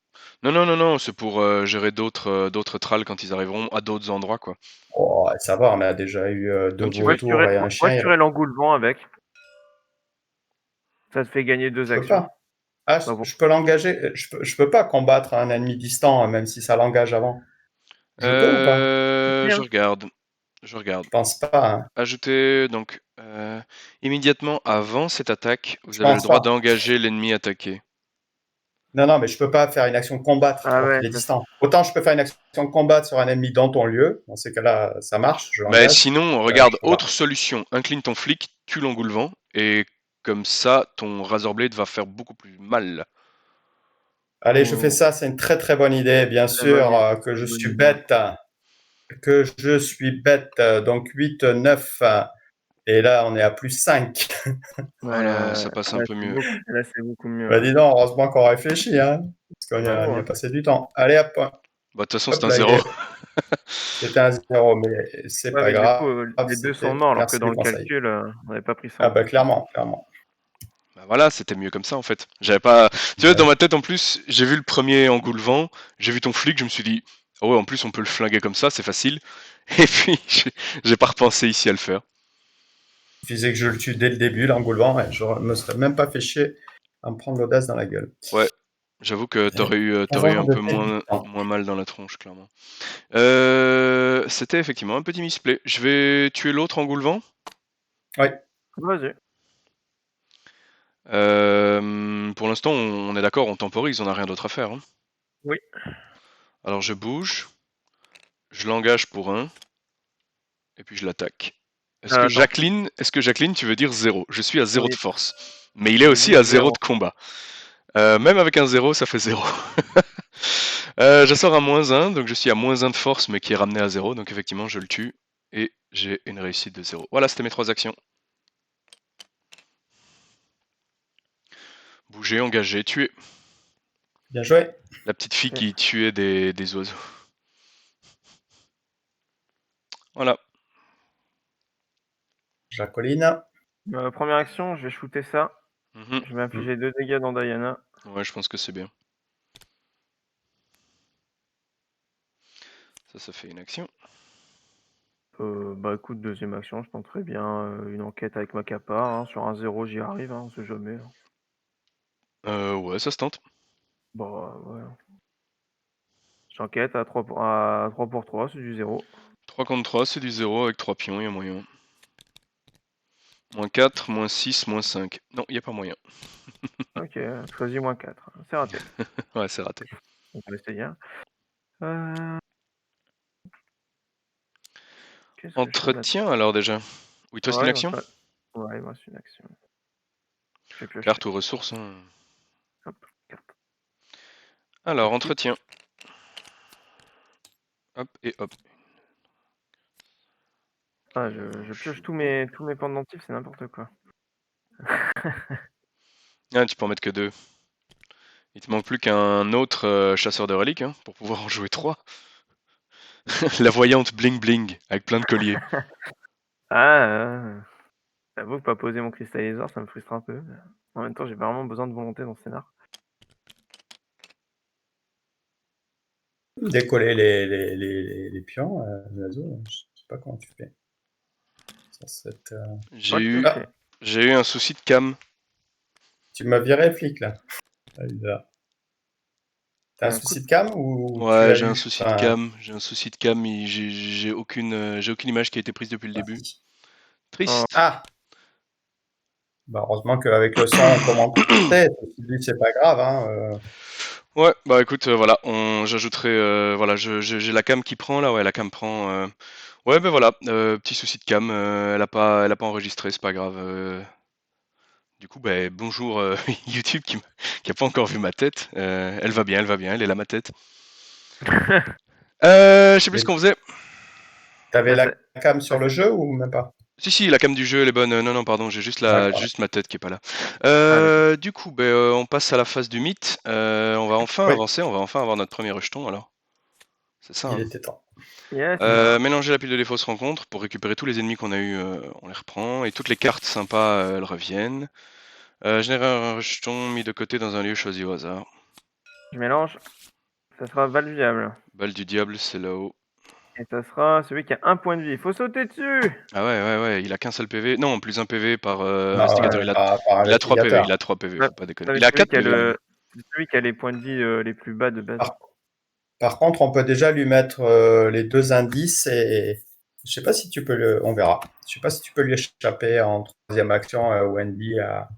Hein. Non, c'est pour gérer d'autres tralls quand ils arriveront à d'autres endroits, quoi. Oh, ça va, on a déjà eu 2 Comme tu Moi, veux. je tuerais, vautours et un moi, chien. je tuerais l'engoulevent avec. Ça te fait gagner 2 Je peux actions. pas. Ah, Bah bon. je peux l'engager. Je peux pas combattre un ennemi distant, hein, même si ça l'engage avant. Je peux ou pas? Je regarde. Je regarde. Je pense pas. Hein. Ajouter donc immédiatement avant cette attaque, Je vous avez le pense droit pas. d'engager l'ennemi attaqué. Non, non, mais je peux pas faire une action combattre Ah alors ouais, qu'il est distant. Autant je peux faire une action combattre sur un ennemi dans ton lieu. Dans ces cas-là, ça marche, je Mais l'engage. sinon, Je regarde, peux autre pas. solution. Incline ton flic, tue l'engoulevent, et comme ça, ton Razorblade va faire beaucoup plus mal. Allez, je fais oh, ça, c'est une très très bonne idée. Bien très bonne sûr idée. que je Très bonne suis idée. bête. Que je suis bête. Donc 8, 9. Et là, on est à plus 5. Ouais, Voilà, ça passe un peu mieux. là, c'est beaucoup mieux. Bah dis donc, heureusement qu'on réfléchit. Hein, parce qu'on Bravo, y a hein. passé du temps. Allez, hop. Bah, de toute façon, c'est Hop un là, 0. c'était un 0, mais c'est Ouais, pas mais du coup, grave. les deux sont C'était. morts, alors que Merci dans du le conseil. calcul, on n'avait pas pris ça Ah en bah compte. clairement, clairement. Bah voilà, c'était mieux comme ça en fait. J'avais pas. Tu vois, Ouais. dans ma tête en plus, j'ai vu le premier engoulevent, j'ai vu ton flic, je me suis dit, ah ouais, en plus on peut le flinguer comme ça, c'est facile. Et puis, j'ai pas repensé ici à le faire. Il suffisait que je le tue dès le début, l'engoulevent, et je me serais même pas fait chier à me prendre l'audace dans la gueule. Ouais, j'avoue que Pas t'aurais eu avoir un de peu débutant. moins mal dans la tronche, clairement. C'était effectivement un petit misplay. Je vais tuer l'autre engoulevent. Ouais, Vas-y. Pour l'instant, on est d'accord, on temporise, on n'a rien d'autre à faire. Hein. Oui. Alors je bouge, je l'engage pour 1, et puis je l'attaque. Attends. Est-ce que Jacqueline, tu veux dire 0? Je suis à 0 de Oui. force. Mais il est Je aussi dis à 0 0. de combat. Même avec un 0, ça fait 0. Je sors à -1, donc je suis à -1 de force, mais qui est ramené à 0. Donc effectivement, je le tue. Et j'ai une réussite de 0. Voilà, c'était mes 3 actions. Bouger, engager, tuer. bien joué. La petite fille Ok. qui tuait des oiseaux. Voilà. Jacqueline. Première action, je vais shooter ça. Mhm. Je vais infliger 2 dégâts dans Diana. Ouais, je pense que c'est bien. Ça fait une action. Bah écoute, deuxième action, je tenterai bien une enquête avec ma capa. Hein. Sur un 0, j'y arrive, hein, on sait jamais. Hein. Ouais, ça se tente. Bah ouais. J'enquête à 3 pour 3, c'est du 0. 3 contre 3, c'est du 0 avec 3 pions, il y a moyen. -4, -6, -5. Non, il n'y a pas moyen. Ok, choisis -4. C'est raté. Ouais, c'est raté. On va essayer. Euh... Qu'est-ce que je fais maintenant? Entretien alors déjà. Oui, toi c'est une Ouais, action? ouais, moi c'est une action. Je vais piocher. Carte ou ressources. Hein. Hop, carte. Alors, Merci. entretien. Hop et hop. Ah, je pioche tous mes pendentifs, c'est n'importe quoi. Ah, tu peux en mettre que 2. Il te manque plus qu'un autre chasseur de reliques hein, pour pouvoir en jouer 3. La voyante bling bling avec plein de colliers. J'avoue que pas poser mon cristalliseur, ça me frustre un peu. En même temps, j'ai vraiment besoin de volonté dans ce scénar. Décoller les pions, Nazo, je sais pas comment tu fais. Ça, c'est, J'ai Pas eu, pioché. j'ai eu un souci de cam. Tu m'as viré flic là. T'as un Un coup souci de... de cam ou tu Ouais, as j'ai un eu souci de cam. J'ai un souci de cam. J'ai aucune image qui a été prise depuis le début. parti. Oh, Triste. Ah, bah, heureusement qu'avec le son, on commente. C'est pas grave. Hein, Ouais, bah écoute, voilà, j'ajouterai, voilà, j'ai la cam qui prend là, ouais, la cam prend. Ouais, ben voilà, petit souci de cam, elle a pas enregistré, c'est pas grave. Du coup, bah, bonjour YouTube qui a pas encore vu ma tête. Elle va bien, elle est là ma tête. Je sais plus Et ce qu'on faisait. t'avais Bah, la cam sur le jeu ou même pas? Si, la cam du jeu elle est bonne. Non, non, pardon, j'ai D'accord. juste ma tête qui est pas là. d'accord. Du coup, on passe à la phase du mythe. On va enfin Oui, avancer, on va enfin avoir notre premier rejeton alors. C'est ça, il hein. était temps. Yes. Mélanger la pile de défausse rencontre pour récupérer tous les ennemis qu'on a eu, on les reprend. Et toutes les cartes sympas, elles reviennent. Générer un rejeton mis de côté dans un lieu choisi au hasard. Je mélange. Ça sera Val Viable. Balle du diable, c'est là-haut. Et ça sera celui qui a un point de vie. Il faut sauter dessus. Ah ouais, il a qu'un seul PV. Non, plus un PV par Ah investigateur. ouais, par Il a 3 PV, investigateur. il a 3 PV, Ouais, faut pas déconner. ça va Il être a 4 PV même. c'est celui qui a les points de vie les plus bas de base. Par, par contre, on peut déjà lui mettre les 2 indices et je sais pas si tu peux on verra. Je sais pas si tu peux lui échapper en troisième action Wendy à.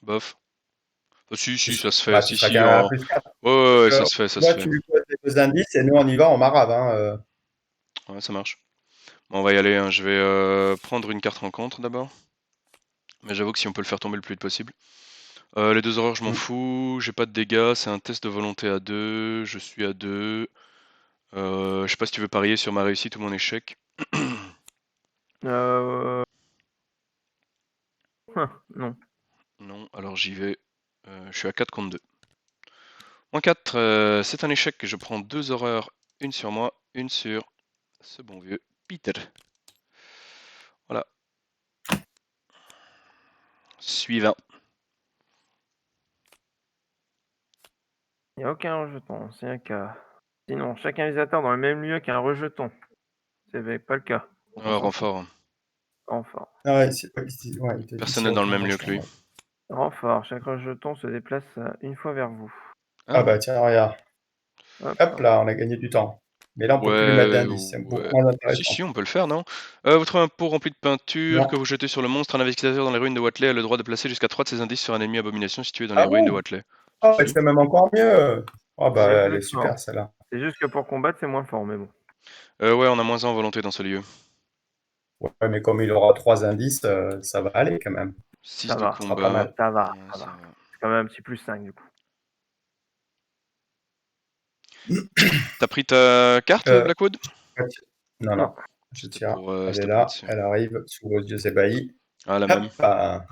Bof. Oh, si, ça se fait. Bah, tu Si, seras si. quand même à plus 4. Ouais, Donc, ça se moi, fait. tu lui poses les 2 indices et nous, on y va, on marave. Hein. Ouais, ça marche. Bon, on va y aller, hein. Je vais prendre une carte rencontre d'abord. Mais j'avoue que si on peut le faire tomber le plus vite possible. Les 2 horreurs, je m'en fous. J'ai pas de dégâts. C'est un test de volonté à 2. Je suis à 2. Je sais pas si tu veux parier sur ma réussite ou mon échec. Non. Non, alors j'y vais. Je suis à 4 contre 2. Moins 4, c'est un échec. Je prends 2 horreurs. Une sur moi, une sur ce bon vieux Peter. Voilà. Suivant. Il n'y a aucun rejeton. C'est un cas. Sinon, chaque utilisateur dans le même lieu qu'un rejeton. C'est pas le cas. Donc, on s'en fout. Renfort. Renfort. Ah ouais, il te dit Personne s'il y n'est a dans le aucun même lieu que rejeton, lui. ouais. Renfort. Chaque rejeton se déplace une fois vers vous. Ah bah tiens, regarde. Hop. Hop là, on a gagné du temps. Mais là, on peut plus lui mettre d'indice. C'est beaucoup Ouais. moins Si, intéressant. on peut le faire, non? Vous trouvez un pot rempli de peinture Non. que vous jetez sur le monstre. Un investigateur dans les ruines de Watley a le droit de placer jusqu'à 3 de ses indices sur un ennemi abomination situé dans les Ah ruines de bon? Watley. Ah, Si. c'est même encore mieux. Ah bah, elle est Exactement. super celle-là. C'est juste que pour combattre, c'est moins fort, mais bon. Ouais, on a moins 1 en volonté dans ce lieu. Ouais, mais comme il aura 3 indices, ça va aller quand même. 6 Ça de va. Ce sera pas combat. mal. Ça va. Ouais, Ça ça va. va. C'est quand même un petit plus 5 du coup. T'as pris ta carte, Euh, Blackwood? non, Non. non. Je tire. Elle est C'était pour être là. sûr. Elle arrive sous vos yeux ébahis. Ah, la Hop, même. bah,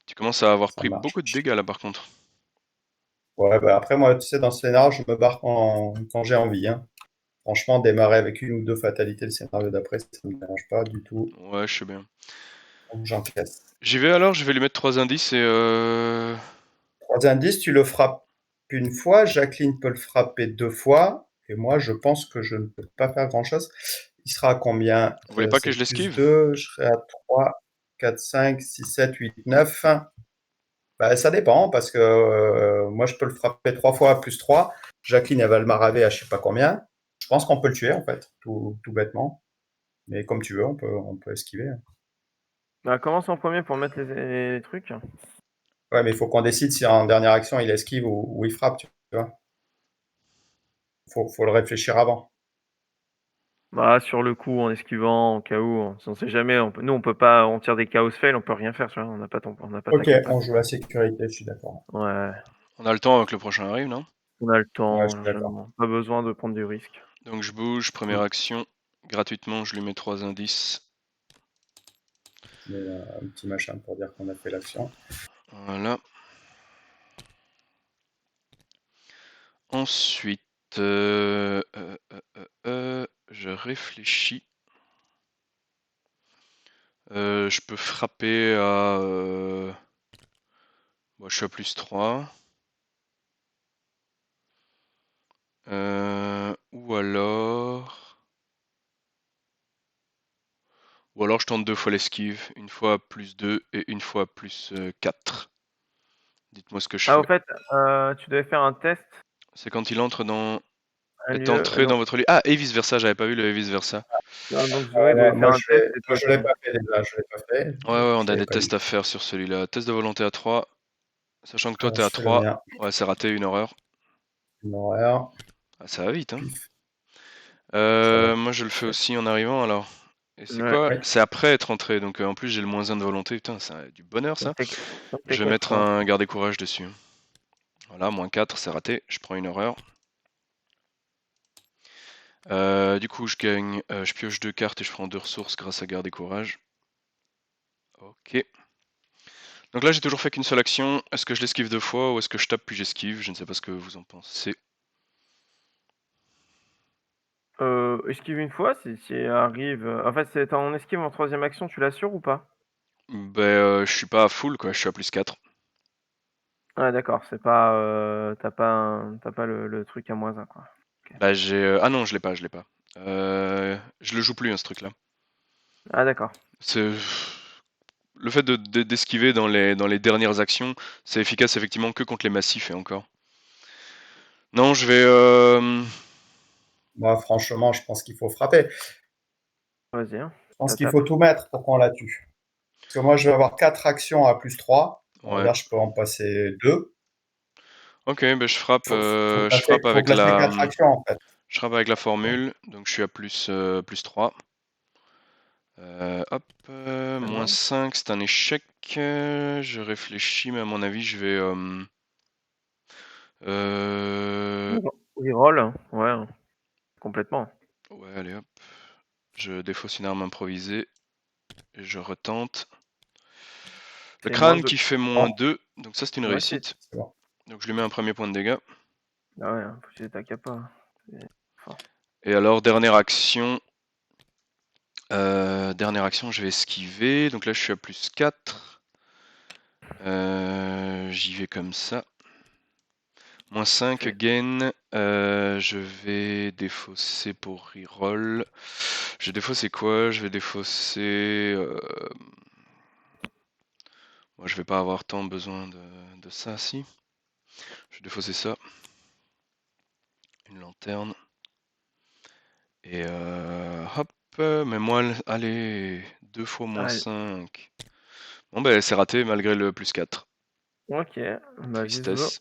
Tu commences à avoir ça pris marche. beaucoup de dégâts là par contre. Ouais, bah après, moi, tu sais, dans ce scénario, je me barre quand j'ai envie. Hein. Franchement, démarrer avec une ou deux fatalités le scénario d'après, ça ne me dérange pas du tout. Ouais, je sais bien. Donc, j'encaisse. J'y vais alors, je vais lui mettre 3 indices et 3 indices, tu le frappes une fois. Jacqueline peut le frapper 2 fois. Et moi, je pense que je ne peux pas faire grand-chose. Il sera à combien? vous voulez pas que C'est je plus l'esquive? 2. Je serai à 3, 4, 5, 6, 7, 8, 9. Bah, ça dépend, parce que moi, je peux le frapper 3 fois plus 3. Jacqueline, elle va le maraver à je sais pas combien. Je pense qu'on peut le tuer, en fait, tout bêtement. Mais comme tu veux, on peut esquiver. Bah, commence en premier pour mettre les trucs. Ouais, mais il faut qu'on décide si en dernière action, il esquive ou il frappe, tu vois. Faut le réfléchir avant. Bah, sur le coup, en esquivant, en cas où, on sait jamais. Nous, on peut pas, on tire des chaos fail, on peut rien faire, tu vois. On n'a pas ta Ok, capa. on joue la sécurité, je suis d'accord. Ouais, On a le temps avant que le prochain arrive, non? on a le Ouais, je temps, suis d'accord. largement. Pas besoin de prendre du risque. Donc je bouge, première action. Gratuitement, je lui mets 3 indices. Mais un petit machin pour dire qu'on a fait l'action. Voilà. Ensuite, je réfléchis. Je peux frapper à... Bon, je suis à plus 3. Ou alors... Ou alors je tente 2 fois l'esquive. Une fois plus 2 et une fois plus 4. Dites-moi ce que je Ah, au fais. fait, tu devais faire un test, C'est quand il entre dans... un Est lieu. entré dans votre lieu. Ah, et vice versa, j'avais pas vu le et vice versa. Donc Zoé devait faire Moi, un test et moi, toi je l'ai aussi. pas fait déjà, je l'ai pas fait. Ouais, on Je a l'ai des pas tests vu. à faire sur celui-là. Test de volonté à 3. Sachant que toi Alors, t'es à je fais le 3. mien. Ouais, c'est raté, une horreur. Une horreur. Ah, ça va vite, hein. Pif. Ça va. Moi je le fais aussi en arrivant alors. Et c'est Ouais. quoi? Oui. C'est après être entré, donc en plus j'ai le -1 de volonté, putain, c'est du bonheur ça. Donc t'es Je vais mettre 4 ans. un garder courage dessus. Voilà, -4, c'est raté, je prends une horreur. Du coup, je gagne, je pioche 2 cartes et je prends 2 ressources grâce à garder courage. Ok. Donc là, j'ai toujours fait qu'une seule action. Est-ce que je l'esquive 2 fois ou est-ce que je tape puis j'esquive? Je ne sais pas ce que vous en pensez. Esquive une fois, si arrive. En fait, c'est en esquive en 3ème action, tu l'assures ou pas? Ben, je suis pas à full quoi, je suis à +4. Ah d'accord, c'est pas, t'as pas le truc à -1 quoi. OK. Bah j'ai. Ah non, je l'ai pas, je l'ai pas. Je le joue plus hein, ce truc-là. Ah d'accord. C'est. Le fait d'esquiver dans les dernières actions, c'est efficace effectivement que contre les massifs et encore. Non, je vais. Moi, franchement, je pense qu'il faut frapper. Vas-y, hein. Je pense Ça qu'il tape. faut tout mettre pour qu'on la tue. Parce que moi, je vais avoir 4 actions à +3. Bon, Ouais. là, je peux en passer 2. Ok, ben Faut je frappe faut avec placer la. 4 actions, en fait. Je frappe avec la formule, donc je suis à +3. Hop, Très bien. -5, c'est un échec. Je réfléchis, mais à mon avis, je vais. Reroll, hein. Ouais, hein. Complètement. Ouais, allez hop. Je défausse une arme improvisée. Et je retente. Le C'est crâne -2. qui fait Bon, -2, donc ça c'est une Ouais, c'est réussite. c'est bon. Donc je lui mets un premier point de dégâts. ah ouais, faut utiliser ta capa. C'est fort. Et alors, dernière action, je vais esquiver. Donc là, je suis à +4. J'y vais comme ça. -5, C'est gain. Je vais défausser pour reroll. Je vais défausser quoi? Je vais défausser. Moi, je vais pas avoir tant besoin de ça, si. Je vais défausser ça. Une lanterne. Et hop. Mais moi, allez, 2 fois allez. -5. Bon, ben, c'est raté malgré le +4. OK, bah viso. Tristesse.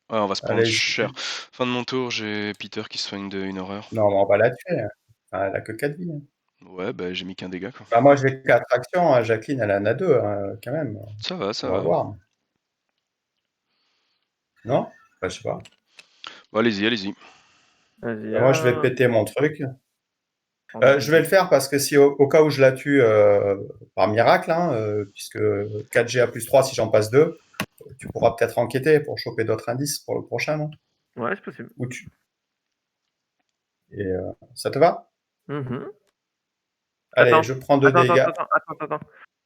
Ouais, on va se prendre cher. Allez-y. Fin de mon tour, j'ai Peter qui se soigne d'une horreur. Non, mais on va la tuer, hein. Enfin, elle a que 4 vies, hein. Ouais, bah j'ai mis qu'un dégât, quoi. Bah, moi, j'ai 4 actions, hein. Jacqueline, elle en a 2, quand même. Ça va, ça On va va. voir. Non? Bah, je sais pas. Bon, allez-y, allez-y. Vas-y, Bah, moi, je vais péter mon truc. prends des Je vais dégâts. le faire parce que si au cas où je la tue par miracle, hein, puisque 4G à +3, si j'en passe 2, tu pourras peut-être enquêter pour choper d'autres indices pour le prochain, non? Ouais, c'est possible. Ou tu... Et ça te va? Mmh. Allez, Attends, je prends 2 attends, attends, dégâts. attends, attends, attends.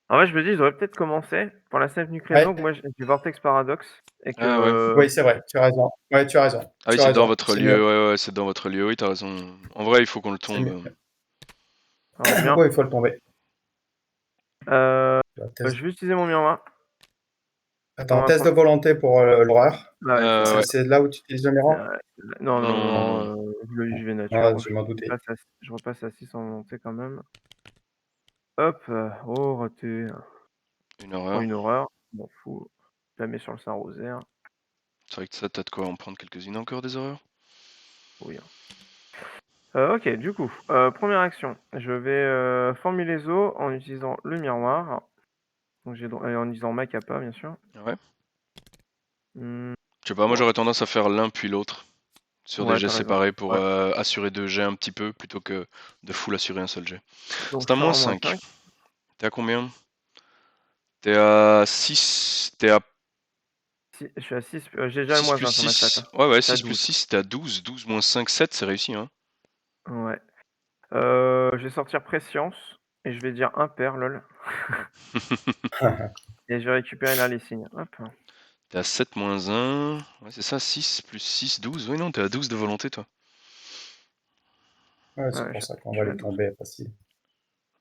En vrai, je me dis, ils auraient peut-être commencé pour la simple unique Ouais, raison que moi j'ai du Vortex Paradox et Ah ouais. que oui, c'est vrai, tu as raison. Ouais, tu as raison. Ah oui, Tu as c'est dans raison. votre C'est lieu. mieux. Ouais, ouais, c'est dans votre lieu. Oui, t'as raison. En vrai, il faut qu'on le C'est tombe. mieux. alors bien, Ouais, il faut le tomber. heu, Test- je vais utiliser mon miroir. On Attends, va test de prendre volonté pour l'horreur. bah ouais, c'est Ouais. C'est là où tu utilises le miroir? non, non, Non, non, non, non, non. je vais nature, Ah, moi je m'en doutais. je repasse à 6 en volonté quand même. Hop, oh raté. Une Je prends horreur. une horreur, je m'en fous. Je la mets sur le Saint-Rosaire. C'est vrai que ça, t'as de quoi en prendre quelques-unes encore des horreurs. Oui, hein. OK, du coup, 1re action, je vais, former les os en utilisant le miroir. Donc j'ai droit et en utilisant ma capa, bien sûr. Ouais. Mmh, Je sais pas, moi ouais, j'aurais tendance à faire l'un puis l'autre. Sur des ouais, jets tu raison. séparés pour Ouais, assurer 2 jets un petit peu plutôt que de full assurer un seul jet. donc C'est je à sors moins un moins 5. 5. T'es à combien? T'es à 6. T'es à Si je suis à 6, j'ai déjà le 6 moins plus 1 sur ma stat, 6. hein. Ouais, ouais, Je suis à 6 plus 12. 6, t'es à 12. 12 moins 5, 7, c'est réussi, hein. Ouais. Je vais sortir Prescience et je vais dire impair, lol, et je vais récupérer là les signes. Hop. T'es à 7 moins 1. Ouais, c'est ça, 6 plus 6, 12. Oui, non, t'es à 12 de volonté, toi. Ouais, c'est Ouais, pour ça qu'on je va suis à les 12. tomber facile.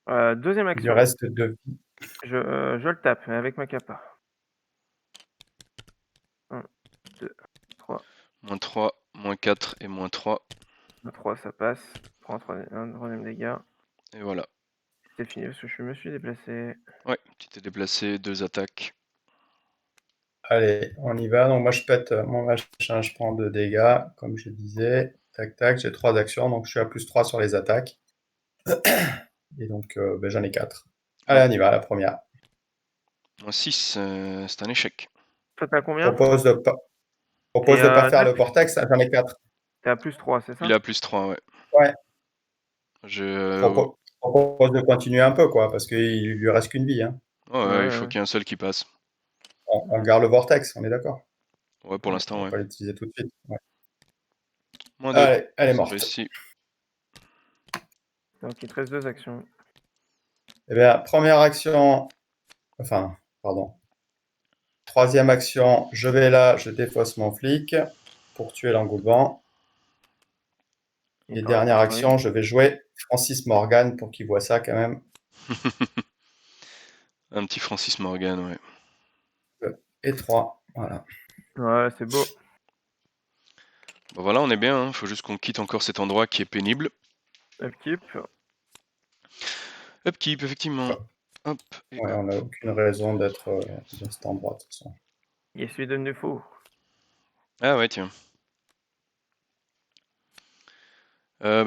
2e Il lui action, reste 2 vies. je le tape avec ma capa. 1, 2, 3. Moins 3, moins 4 et moins 3. 3 ça passe. Prends un 3e dégât. Et voilà. C'est fini parce que je me suis déplacé. Ouais, tu t'es déplacé, 2 attaques. Allez, on y va. Donc moi, je pète mon machin, je prends 2 dégâts, comme je disais. Tac, tac, j'ai 3 actions, donc je suis à +3 sur les attaques. Et donc, j'en ai 4. Allez, on y va, la première. Un 6, c'est un échec. Toi, t'as Je combien? propose de pas, T'es propose de pas faire le 9? vortex, j'en ai 4. T'es à plus 3, c'est Il ça? est à plus 3, ouais. Ouais, Je... je propose de continuer un peu, quoi, parce qu'il lui reste qu'une vie. Hein. ouais, il faut Ouais. qu'il y ait un seul qui passe. On garde le vortex, on est d'accord. Ouais, pour Ouais. On l'instant, va ouais. pas l'utiliser tout de suite. Ouais. Moins 2, Allez, elle est c'est morte. réussi. Donc, il te reste 2 actions. Eh bien, première action, enfin, pardon. Troisième action, je vais là, je défausse mon flic pour tuer l'engoulevent. Il Et t'en reste dernière un, action, je vais jouer Francis Morgan pour qu'il voit ça quand même. Un petit Francis Morgan, ouais. Et 3, voilà. Ouais, c'est beau. Bon, voilà, on est bien, hein. Faut juste qu'on quitte encore cet endroit qui est pénible. Upkeep. Upkeep, effectivement. Hop, et Ouais, hop. on n'a aucune raison d'être dans cet endroit de toute façon. Il est celui de Nufo. Ah ouais, tiens.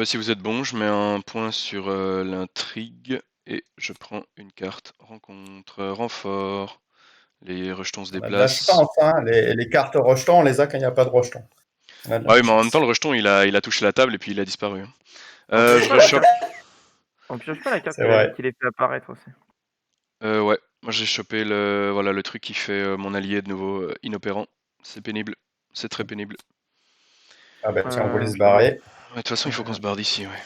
Si vous êtes bon, je mets un point sur l'intrigue et je prends une carte rencontre, renfort. Les rejetons se On a de la déplacent. chance, hein. Les cartes rejetons, on les a quand il n'y a pas de rejetons. On a de Ah la oui, mais en même temps, chance. le rejeton, il a touché la table et puis il a disparu. Hein. On pioche Je pas la rechoppe. carte. On pioche pas la carte C'est vrai. qu'il ait fait apparaître aussi. Ouais, moi j'ai chopé le truc qui fait mon allié de nouveau inopérant. C'est pénible. C'est très pénible. Ah bah tiens, on voulait se Je te laisse. barrer. Ouais, de toute façon, il faut qu'on se barre d'ici, ouais.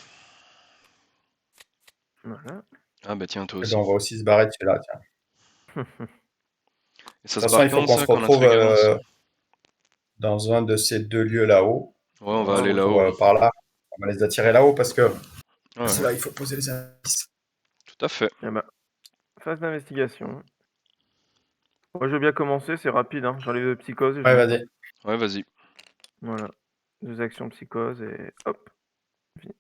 Voilà. Ah bah tiens, toi Et ben, aussi. on va aussi se barrer de celui-là, tiens. Et ça De se toute façon, barre il faut quand, qu'on se ça, quand retrouve l'intrigue avance? dans un de ces 2 lieux là-haut. Ouais, on Ouais, va On se aller retrouve là-haut. par là. On va les attirer là-haut parce que c'est Ouais, là il faut poser les indices. tout à fait. Eh ben, phase d'investigation. Moi, je veux bien commencer, c'est rapide. Hein. J'enlève de psychose et je Ouais, monte. vas-y. Ouais, vas-y. Voilà. 2 actions psychose et hop. Fini.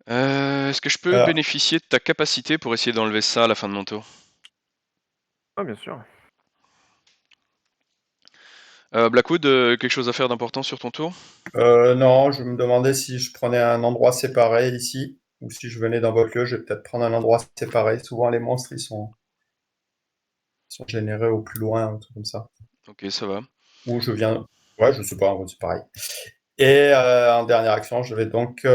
Est-ce que je peux Alors, bénéficier de ta capacité pour essayer d'enlever ça à la fin de mon tour? Ah, bien sûr. Blackwood, quelque chose à faire d'important sur ton tour? non, je me demandais si je prenais un endroit séparé ici ou si je venais dans votre lieu, je vais peut-être prendre un endroit séparé. Souvent, les monstres, ils sont générés au plus loin, un truc comme ça. Ok, ça va. Ou je viens. Ouais, je sais pas, en fait, c'est pareil. Et en dernière action, je vais donc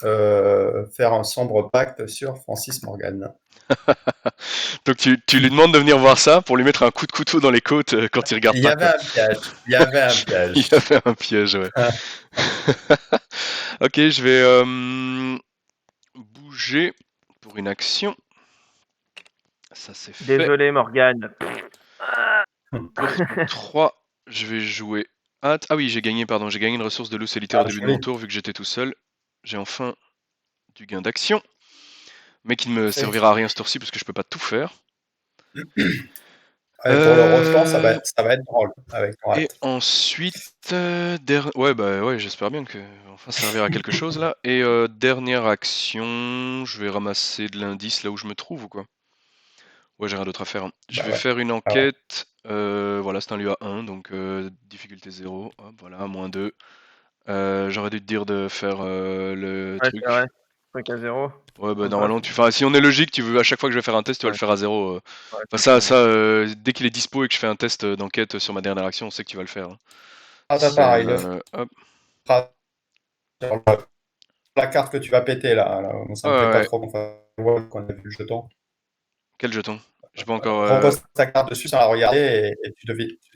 faire un sombre pacte sur Francis Morgan. Donc tu lui demandes de venir voir ça pour lui mettre un coup de couteau dans les côtes quand il regarde Il y pas, avait quoi. un piège. Il y avait un Il piège. a fait un piège, ouais. Ok, je vais bouger pour une action. Ça c'est fait. Désolé, Morgane. Pour 3, je vais jouer. Ah oui, j'ai gagné, pardon. J'ai gagné une ressource de loup solitaire Ah, au début de mon joli. tour vu que j'étais tout seul. J'ai enfin du gain d'action. Mais qui ne me Parfait. servira à rien ce tour-ci parce que je peux pas tout faire. Allez, pour le rejeton, ça va être drôle avec ton Et hâte. ensuite, ouais, bah ouais, j'espère bien que enfin servir à quelque chose là. Et dernière action, je vais ramasser de l'indice là où je me trouve ou quoi? Ouais, j'ai rien d'autre à faire. Hein. Je Bah vais ouais. faire une Ah ouais. enquête. Voilà, c'est un lieu à 1, donc difficulté 0. Hop, voilà, moins 2. J'aurais dû te dire de faire le Ouais, c'est vrai. truc. Truc à 0. Ouais, bah Ah, bah, normalement, enfin, si on est logique, tu veux à chaque fois que je vais faire un test, tu vas ouais, le faire à 0. ouais, Enfin, c'est ça. dès qu'il est dispo et que je fais un test d'enquête sur ma dernière action, on sait que tu vas le faire. Hein. Ah, t'as C'est pareil, le hop. fera sur la carte que tu vas péter là. Ça me plaît pas Ouais. trop qu'on fasse qu'on a vu le jeton. Quel jeton? J'ai pas encore. Repose ta carte dessus sans la regarder et tu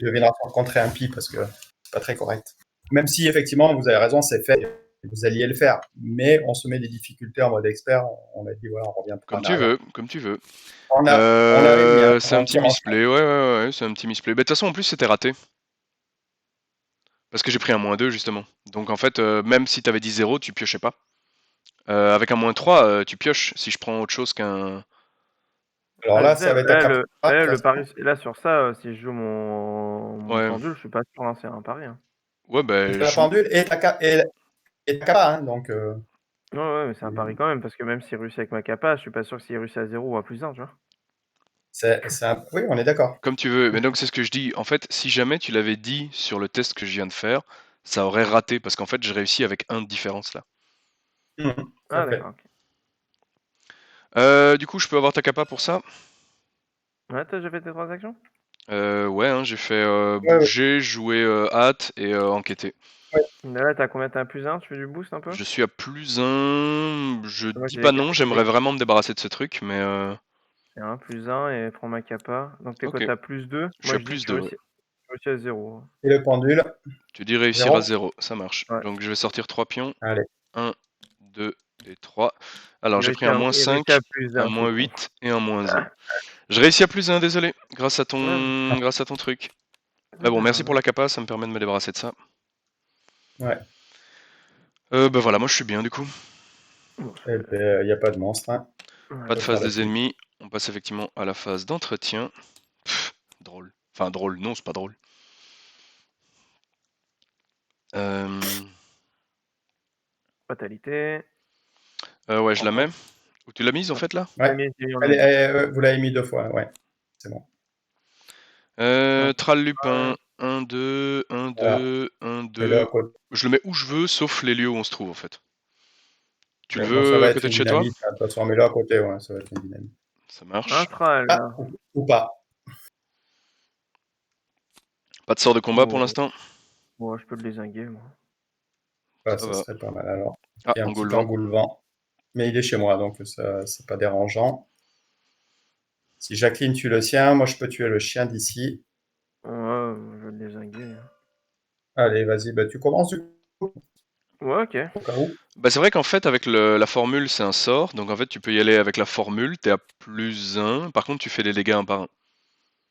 devineras rencontrer un pi parce que c'est pas très correct. Même si effectivement vous avez raison, c'est fait, vous alliez le faire, mais on se met des difficultés en mode expert. On a dit voilà, on revient pas Comme en tu arrière. veux, comme tu veux. On avait dit, hein, C'est un on petit tire en misplay, ouais, c'est un petit misplay. Bah, de toute façon, en plus, c'était raté. Parce que j'ai pris un -2, justement. Donc, en fait, même si t'avais dit 0, tu piochais pas. Avec un -3, tu pioches si je prends autre chose qu'un. Alors Ah, je là, disais, ça va être ta carte. le pari, là, sur ça, si je joue mon Ouais. pendule, je suis pas sûr, hein, c'est un pari. Hein. Ouais, bah, La joue. pendule et ta capa, hein, donc Ouais, mais c'est un pari quand même, parce que même s'il réussit avec ma capa, je suis pas sûr que s'il réussit à 0 ou à +1, tu vois. oui, on est d'accord. Comme tu veux. Mais donc, c'est ce que je dis. En fait, si jamais tu l'avais dit sur le test que je viens de faire, ça aurait raté. Parce qu'en fait, j'ai réussi avec 1 de différence là. Tout Ah, à fait. d'accord. Ok. Du coup, je peux avoir ta capa pour ça? Ouais, t'as déjà fait tes 3 actions? Ouais, hein, j'ai fait Ouais, ouais, bouger, jouer hâte et enquêter. ouais. Là, t'as combien? T'as +1? Tu fais du boost un peu? Je suis à +1. Je Moi, dis j'ai pas non, j'aimerais vraiment me débarrasser de ce truc, mais un +1 et prends ma capa. Donc t'es quoi? ok. T'as +2? Je suis Moi, à je dis plus 2, ouais. tu réussis à 0. Et le pendule, Tu dis réussir à 0. 0, ça marche. Ouais. Donc je vais sortir 3 pions. Allez. 1, 2 et 3. Alors j'ai pris un Il réussit à -5, un +1, c'est con. -8 et un -1. Je réussis à +1, désolé, grâce à Ouais, ton truc. c'est Mais bon, pas merci pour grave. la capa, ça me permet de me débarrasser de ça. Ouais. Bah voilà, moi je suis bien du coup. Bon, Eh ben, il n'y a pas de monstre. Hein. Pas On de peut faire phase la des suite. ennemis, on passe effectivement à la phase d'entretien. Drôle. Enfin drôle, non c'est pas drôle. Euh... Fatalité. ouais, je la mets. Encore. Où tu l'as mise en Ouais. fait là? Ouais. On l'a Allez, mis. vous l'avez mis 2 fois. Ouais. C'est bon. Tral Lupin, 1, 2, 1, Voilà. 2, 1, Mets-le à 2. côté. Je le mets où je veux, sauf les lieux où on se trouve en fait. Tu le Ouais, bon, ça veux va à être côté de une chez toi? dynamite. Hein. De toute façon, mets-le à côté. Ouais, ça va être une dynamite. Ça Un marche. tral. Ah, ou pas. Pas de sort de combat pour Oh, l'instant? bon, je peux le dézinguer, moi. Ah, Ça ça va. serait pas mal alors. Ah, Et un petit engoulevent. engoulevent. Mais il est chez moi, donc ça, c'est pas dérangeant. Si Jacqueline tue le sien, moi je peux tuer le chien d'ici. Ouais, je vais le dézinguer. Allez, vas-y, bah, tu commences du coup, Ouais, ok. au cas où. Bah c'est vrai qu'en fait avec la formule c'est un sort, donc en fait tu peux y aller avec la formule, t'es à +1, par contre tu fais des dégâts un par un.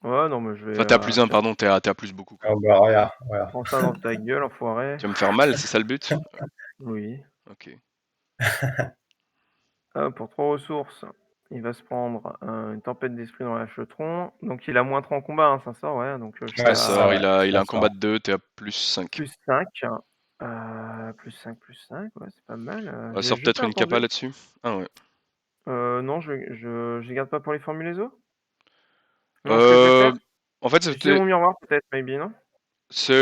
Ouais, non, mais je vais. Enfin t'es à +1 pardon, t'es à plus beaucoup quoi. Ah, bah, regarde, voilà. Prends ça dans ta gueule, enfoiré. Tu vas me faire mal, c'est ça le but? Oui. Ok. Pour 3 ressources, il va se prendre une tempête d'esprit dans l'achetron. Donc il a -3 en combat, hein, ça sort, ouais. Donc je C'est suis un Ouais, c'est ça, sort, ouais. il C'est a un un combat sort. de 2, t'es à +5. +5. +5, +5, ouais, c'est pas mal. On va J'ai sortir jeté peut-être un une capa pendule. là-dessus. Ah ouais. Non, je les garde pas pour les formules les os? Non, ce que je vais Euh, faire, en fait j'utilise c'était mon miroir peut-être, maybe, non?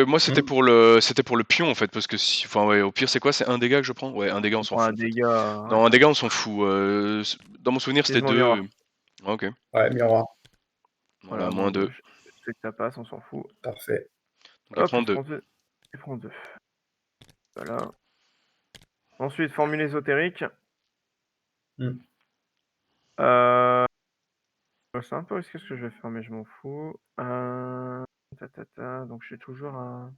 moi Hmm. c'était pour le pion en fait parce que si enfin ouais, au pire c'est quoi? C'est un dégât que je prends? Ouais, un dégât on On s'en prend un fout en fait. dégât, ouais, Non, un dégât on s'en fout. Dans mon souvenir c'était j'utilise mon 2. miroir. OK. Ouais, miroir. Voilà, Voilà, bon, -2. je sais que ça passe, on s'en fout. Parfait. Donc il Hop, prend 2. il prend 2. Voilà. Ensuite, formule ésotérique. Hmm. Euh, c'est un peu risqué ce que je vais faire, mais je m'en fous. Donc je suis toujours à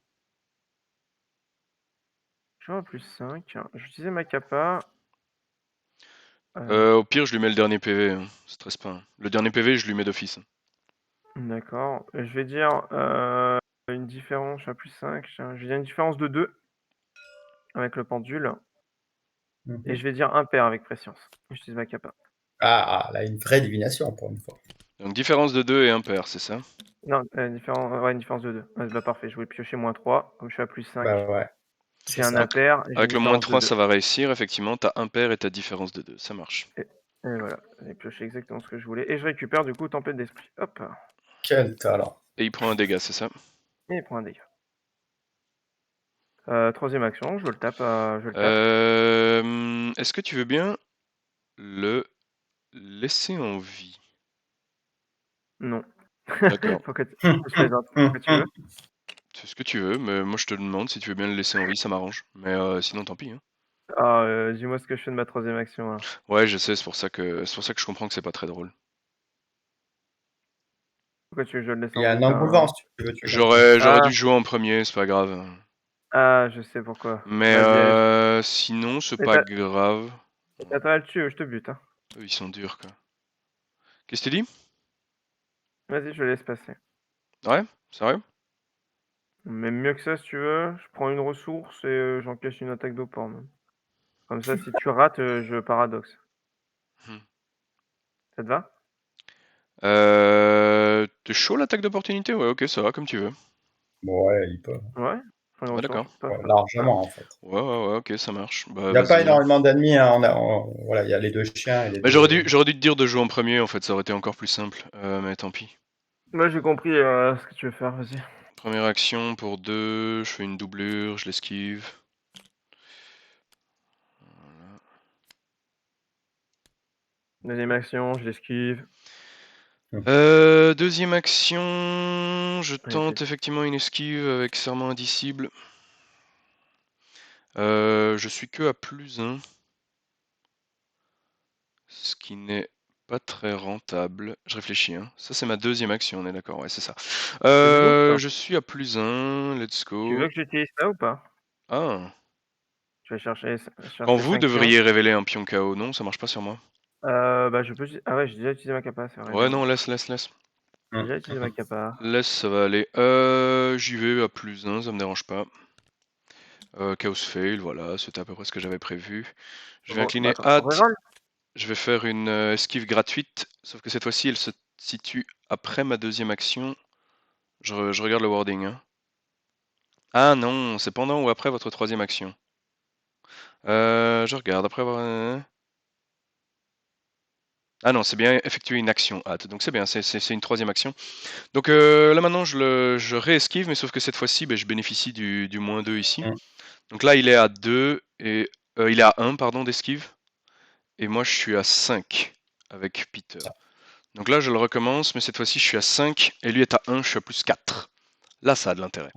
+5. J'utilisais ma capa. Au pire, je lui mets le dernier PV, hein. Stresse pas, hein. Le dernier PV, je lui mets d'office, hein. D'accord. Je vais dire une différence, je suis à +5. Je vais dire une différence de 2 avec le pendule. Et Mhm. je vais dire impair avec préscience. J'utilise ma capa. Ah, là, une vraie divination pour une fois. Donc différence de 2 et impair, c'est ça? Non, ouais, une différence de 2. Ouais, bah parfait, je vais piocher -3. Comme je suis à +5, Bah ouais, c'est j'ai un ça. impair et j'ai une Avec le différence de -3, 2. ça va réussir, effectivement. T'as impair et t'as différence de 2, ça marche. Et voilà, j'ai pioché exactement ce que je voulais. Et je récupère du coup tempête d'esprit. Hop. Quel talent. Et il prend un dégât, c'est ça? Et il prend un dégât. Troisième action, je le tape. Est-ce que tu veux bien le laisser en vie? Non. D'accord. Pourquoi je plaisante. Pourquoi tu veux? C'est ce que tu veux, mais moi je te demande si tu veux bien le laisser en vie, ça m'arrange. Mais sinon, tant pis, hein. Dis-moi ce que je fais de ma troisième action alors. Ouais, je sais, c'est pour ça que je comprends que c'est pas très drôle. Pourquoi tu veux que je le laisse Il y en a vie? un engoulevent si tu veux tuer quelqu'un. J'aurais Ah, dû jouer en premier, c'est pas grave. je sais pourquoi. Mais Vas-y, sinon, c'est mais pas grave. t'as pas à le tuer, je te bute, hein. Eux, ils sont durs, quoi. Qu'est-ce que tu dis? Vas-y, je le laisse passer. Ouais? Sérieux? Même mieux que ça, si tu veux, je prends une ressource et j'encaisse une attaque d'opporn, même. Comme ça, si tu rates, je paradoxe. Hmm. Ça te va? T'es chaud l'attaque d'opportunité? Ouais, ok, ça va, comme tu veux. Bon, ouais, il peut. Ouais? Je prends une Ouais, ressource. d'accord. Paf, Ouais, paf, paf. largement, en fait. Ouais, ouais, ouais, ok, ça marche. Bah, Il n'y a pas vas-y, hein. énormément d'ennemis. Hein. Voilà, il y a les 2 chiens et les Mais 2. j'aurais dû te dire de jouer en premier, en fait, ça aurait été encore plus simple. Mais tant pis. Moi, j'ai compris ce que tu veux faire, vas-y. Première action pour 2, je fais une doublure, je l'esquive. Voilà. Deuxième action, je l'esquive. Deuxième action, je Allez, tente effectivement une esquive avec serment indicible. Je suis que à +1. Ce qui n'est pas très rentable. Je réfléchis, hein. Ça, c'est ma deuxième action, on est d'accord, ouais, c'est ça. C'est bon, ça. Je suis à +1, let's Tu go. veux que j'utilise ça ou pas? Ah. Je vais chercher Quand vous 5 pions. devriez révéler un pion KO, non, ça marche pas sur moi. Bah, je peux... Ah ouais, j'ai déjà utilisé ma capa, c'est vrai. Ouais, non, laisse, laisse, laisse. J'ai déjà utilisé ma capa. Laisse, ça va aller. J'y vais à +1, ça me dérange pas. Chaos fail, voilà, c'était à peu près ce que j'avais prévu. Je vais incliner Attends, hâte. reroll. Je vais faire une esquive gratuite, sauf que cette fois-ci, elle se situe après ma deuxième action. Je regarde le wording, hein. Ah non, c'est pendant ou après votre troisième action. Je regarde après avoir... Ah non, c'est bien effectuer une action hâte, donc c'est bien, c'est une troisième action. Donc là maintenant je réesquive, mais sauf que cette fois-ci je bénéficie du -2 ici. Donc là il est à 2 et il est à 1 pardon d'esquive. Et moi je suis à 5 avec Peter. Donc là je le recommence, mais cette fois-ci je suis à 5 et lui est à 1, je suis à +4. Là ça a de l'intérêt.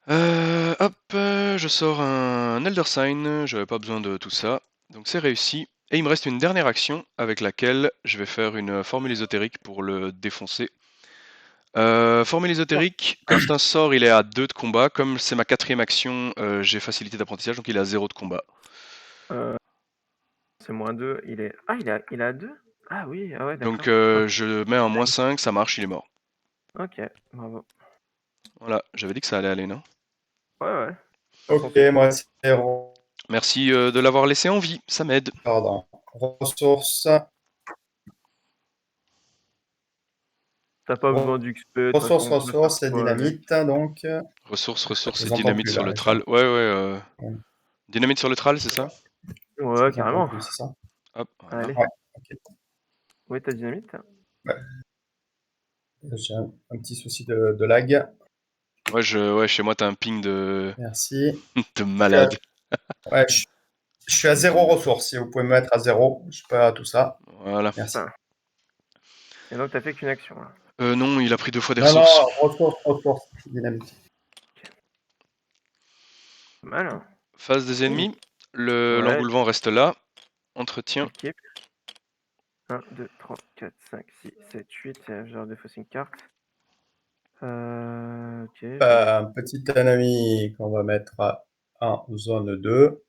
Hop, je sors un Elder Sign, j'avais pas besoin de tout ça. Donc c'est réussi. Et il me reste une dernière action avec laquelle je vais faire une formule ésotérique pour le défoncer. Formule ésotérique, quand c'est un sort, il est à 2 de combat. Comme c'est ma quatrième action, j'ai facilité d'apprentissage, donc il est à 0 de combat. C'est -2, il est... Ah, il est à 2? Ah oui, ah ouais, Donc d'accord. je mets un -5, ça marche, il est mort. Ok, bravo. Voilà, j'avais dit que ça allait aller, non? Ouais, ouais. Ok, moi c'est Merci de l'avoir laissé en vie, ça m'aide. pardon. Ressources. T'as pas besoin d'XP, de toute Ressources, façon, tu vas faire ressources, quoi avec? dynamite, donc. Ressources Je et vous entends dynamite plus sur là, le les tral. gens. Ouais. Dynamite sur le tral, c'est ça? Ouais, Je vous entends carrément. plus, c'est ça? Hop, voilà. Allez. Ouais, ok. Où est ta dynamite? Ouais. J'ai un petit souci de lag. Ouais, chez moi, t'as un ping de, Merci. de Je suis à, malade. ouais, je suis à 0 ressources. Si vous pouvez me mettre à 0, je sais pas tout ça. Voilà. Merci. Putain. Et donc, t'as fait qu'une action, là. Non, il a pris 2 fois des Non, ressources. non, ressources, dynamite. Pas mal, hein. Phase des ennemis. Ouais, L'engoulevent reste là. Entretien. équipe. 1, 2, 3, 4, 5, 6, 7, 8. Genre de fausser une carte. Ok. Un petit ennemi qu'on va mettre en zone 2.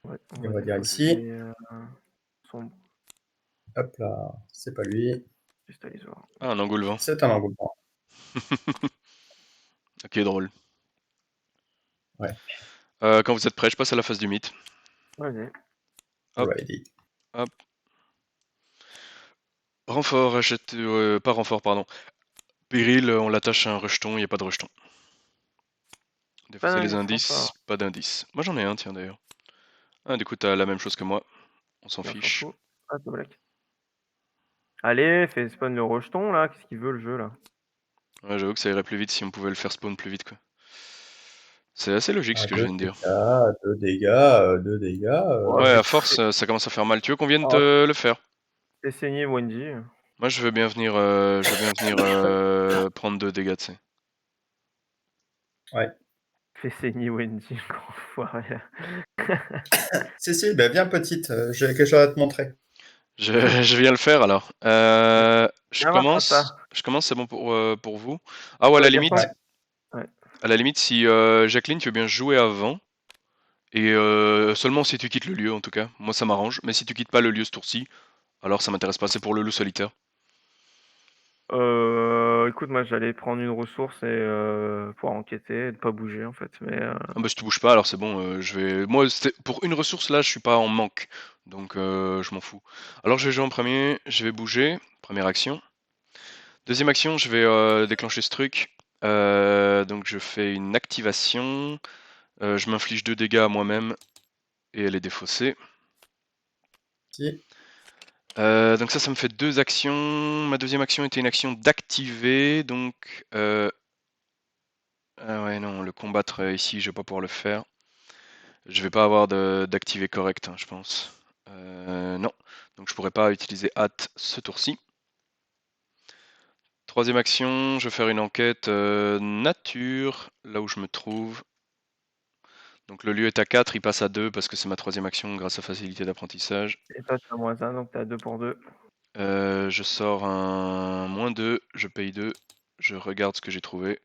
Ouais, Et on va dire défausser ici. sombre. Hop là, c'est pas lui. Juste aller voir. Ah, un engoulevent. C'est un engoulevent. Ok, drôle. Ouais. Quand vous êtes prêts, je passe à la phase du mythe. Vas-y. Hop. Ready. Hop. Renfort, achète... pas renfort, pardon. Péril, on l'attache à un rejeton, il n'y a pas de rejeton. Défausser les d'indice indices, renfort. pas d'indices. Moi j'en ai un, tiens d'ailleurs. Ah, du coup, t'as la même chose que moi. On s'en On s'en fiche. fout. Ah, c'est black. Allez, fais spawn le rejeton, là. Qu'est-ce qu'il veut, le jeu, là? Ouais, j'avoue que ça irait plus vite si on pouvait le faire spawn plus vite, quoi. C'est assez logique ce Ah, que je viens de dire. 2 dégâts, 2 dégâts. Oh, Ouais, j'ai à force, ça commence à faire mal. Tu veux qu'on vienne oh, te le faire? j'ai saigné Wendy. Moi, je veux bien venir, prendre 2 dégâts, tu sais. Ouais. Fais saigner Wendy, gros foiré. Si, ben viens petite, j'ai quelque chose à te montrer. Je viens le faire alors. Viens voir papa. Je commence, c'est bon pour vous. Ah ouais, Ouais, garçon. Ouais. à la limite, si Jacqueline, tu veux bien jouer avant, et seulement si tu quittes le lieu en tout cas. Moi, ça m'arrange. Mais si tu quittes pas le lieu ce tour-ci, alors ça m'intéresse pas. C'est pour le loup solitaire. Écoute, moi j'allais prendre une ressource et pouvoir enquêter et de pas bouger en fait. Mais Ah bah si tu bouges pas, alors c'est bon. Je vais. Moi, pour une ressource là, je suis pas en manque, donc je m'en fous. Alors je vais jouer en premier. Je vais bouger. Première action. Deuxième action, je vais déclencher ce truc. Donc je fais une activation. Je m'inflige 2 dégâts à moi-même et elle est défaussée. Si. Donc ça me fait 2 actions. Ma deuxième action était une action d'activer, donc ah ouais non, le combattre ici, je vais pas pouvoir le faire. Je vais pas avoir d'activer correct, hein, je pense. Non, donc je pourrais pas utiliser hâte ce tour-ci. Troisième action, je vais faire une enquête nature, là où je me trouve. Donc le lieu est à 4, il passe à 2 parce que c'est ma troisième action grâce à facilité d'apprentissage. Et toi, tu as -1, donc tu as 2 pour 2. Je sors un -2, je paye 2, je regarde ce que j'ai trouvé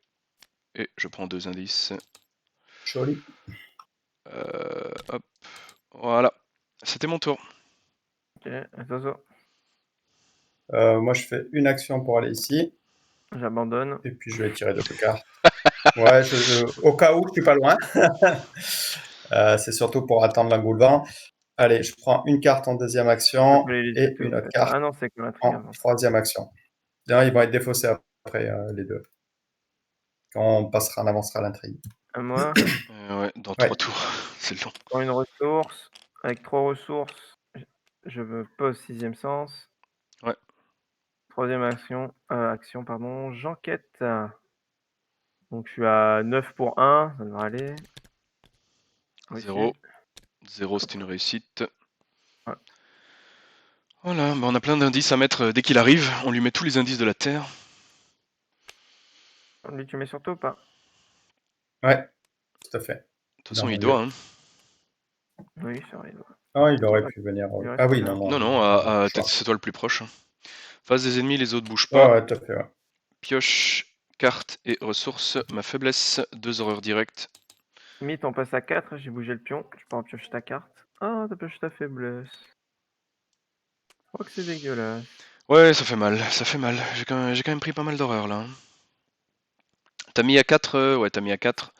et je prends 2 indices. Joli. Hop, voilà, c'était mon tour. Ok, Zozo, Moi, je fais une action pour aller ici. j'abandonne. Et puis, je vais tirer 2 cartes. Ouais, au cas où, je suis pas loin. C'est surtout pour attendre l'engoulement. Allez, je prends une carte en deuxième action Les et légitimes, une en autre fait. carte Ah non, c'est que en l'intrigue. troisième action. D'ailleurs, ils vont être défaussés après, les deux. Quand on passera, on avancera l'intrigue. À moi, Ouais, dans Ouais. 3 tours, c'est long. pour une ressource. Avec 3 ressources, je me pose 6e sens. Ouais. Troisième action, pardon, j'enquête. Donc je suis à 9 pour 1, ça devrait aller. Oui, 0. 0, c'est une réussite. Ouais. Voilà, bah on a plein d'indices à mettre dès qu'il arrive. On lui met tous les indices de la Terre. Lui, tu mets sur toi ou pas? Ouais, tout à fait. De toute façon, Dans il le doit. lieu. Hein. Oui, c'est vrai. Ah, il aurait pu venir. Il reste Ah oui, combien? non, Non, non. non, Choix. c'est toi le plus proche. Hein. Face des ennemis, les autres bougent Ouais, pas. ouais, tout à fait. Ouais. Pioche, carte et ressources. Ma faiblesse, 2 horreurs directes. Mythe, on passe à 4, j'ai bougé le pion. Tu peux en piocher ta carte. Ah, t'as pioché ta faiblesse. Je crois que c'est dégueulasse. Ouais, ça fait mal, ça fait mal. J'ai quand même pris pas mal d'horreurs là. Hein. T'as mis à 4 Ouais, t'as mis à 4.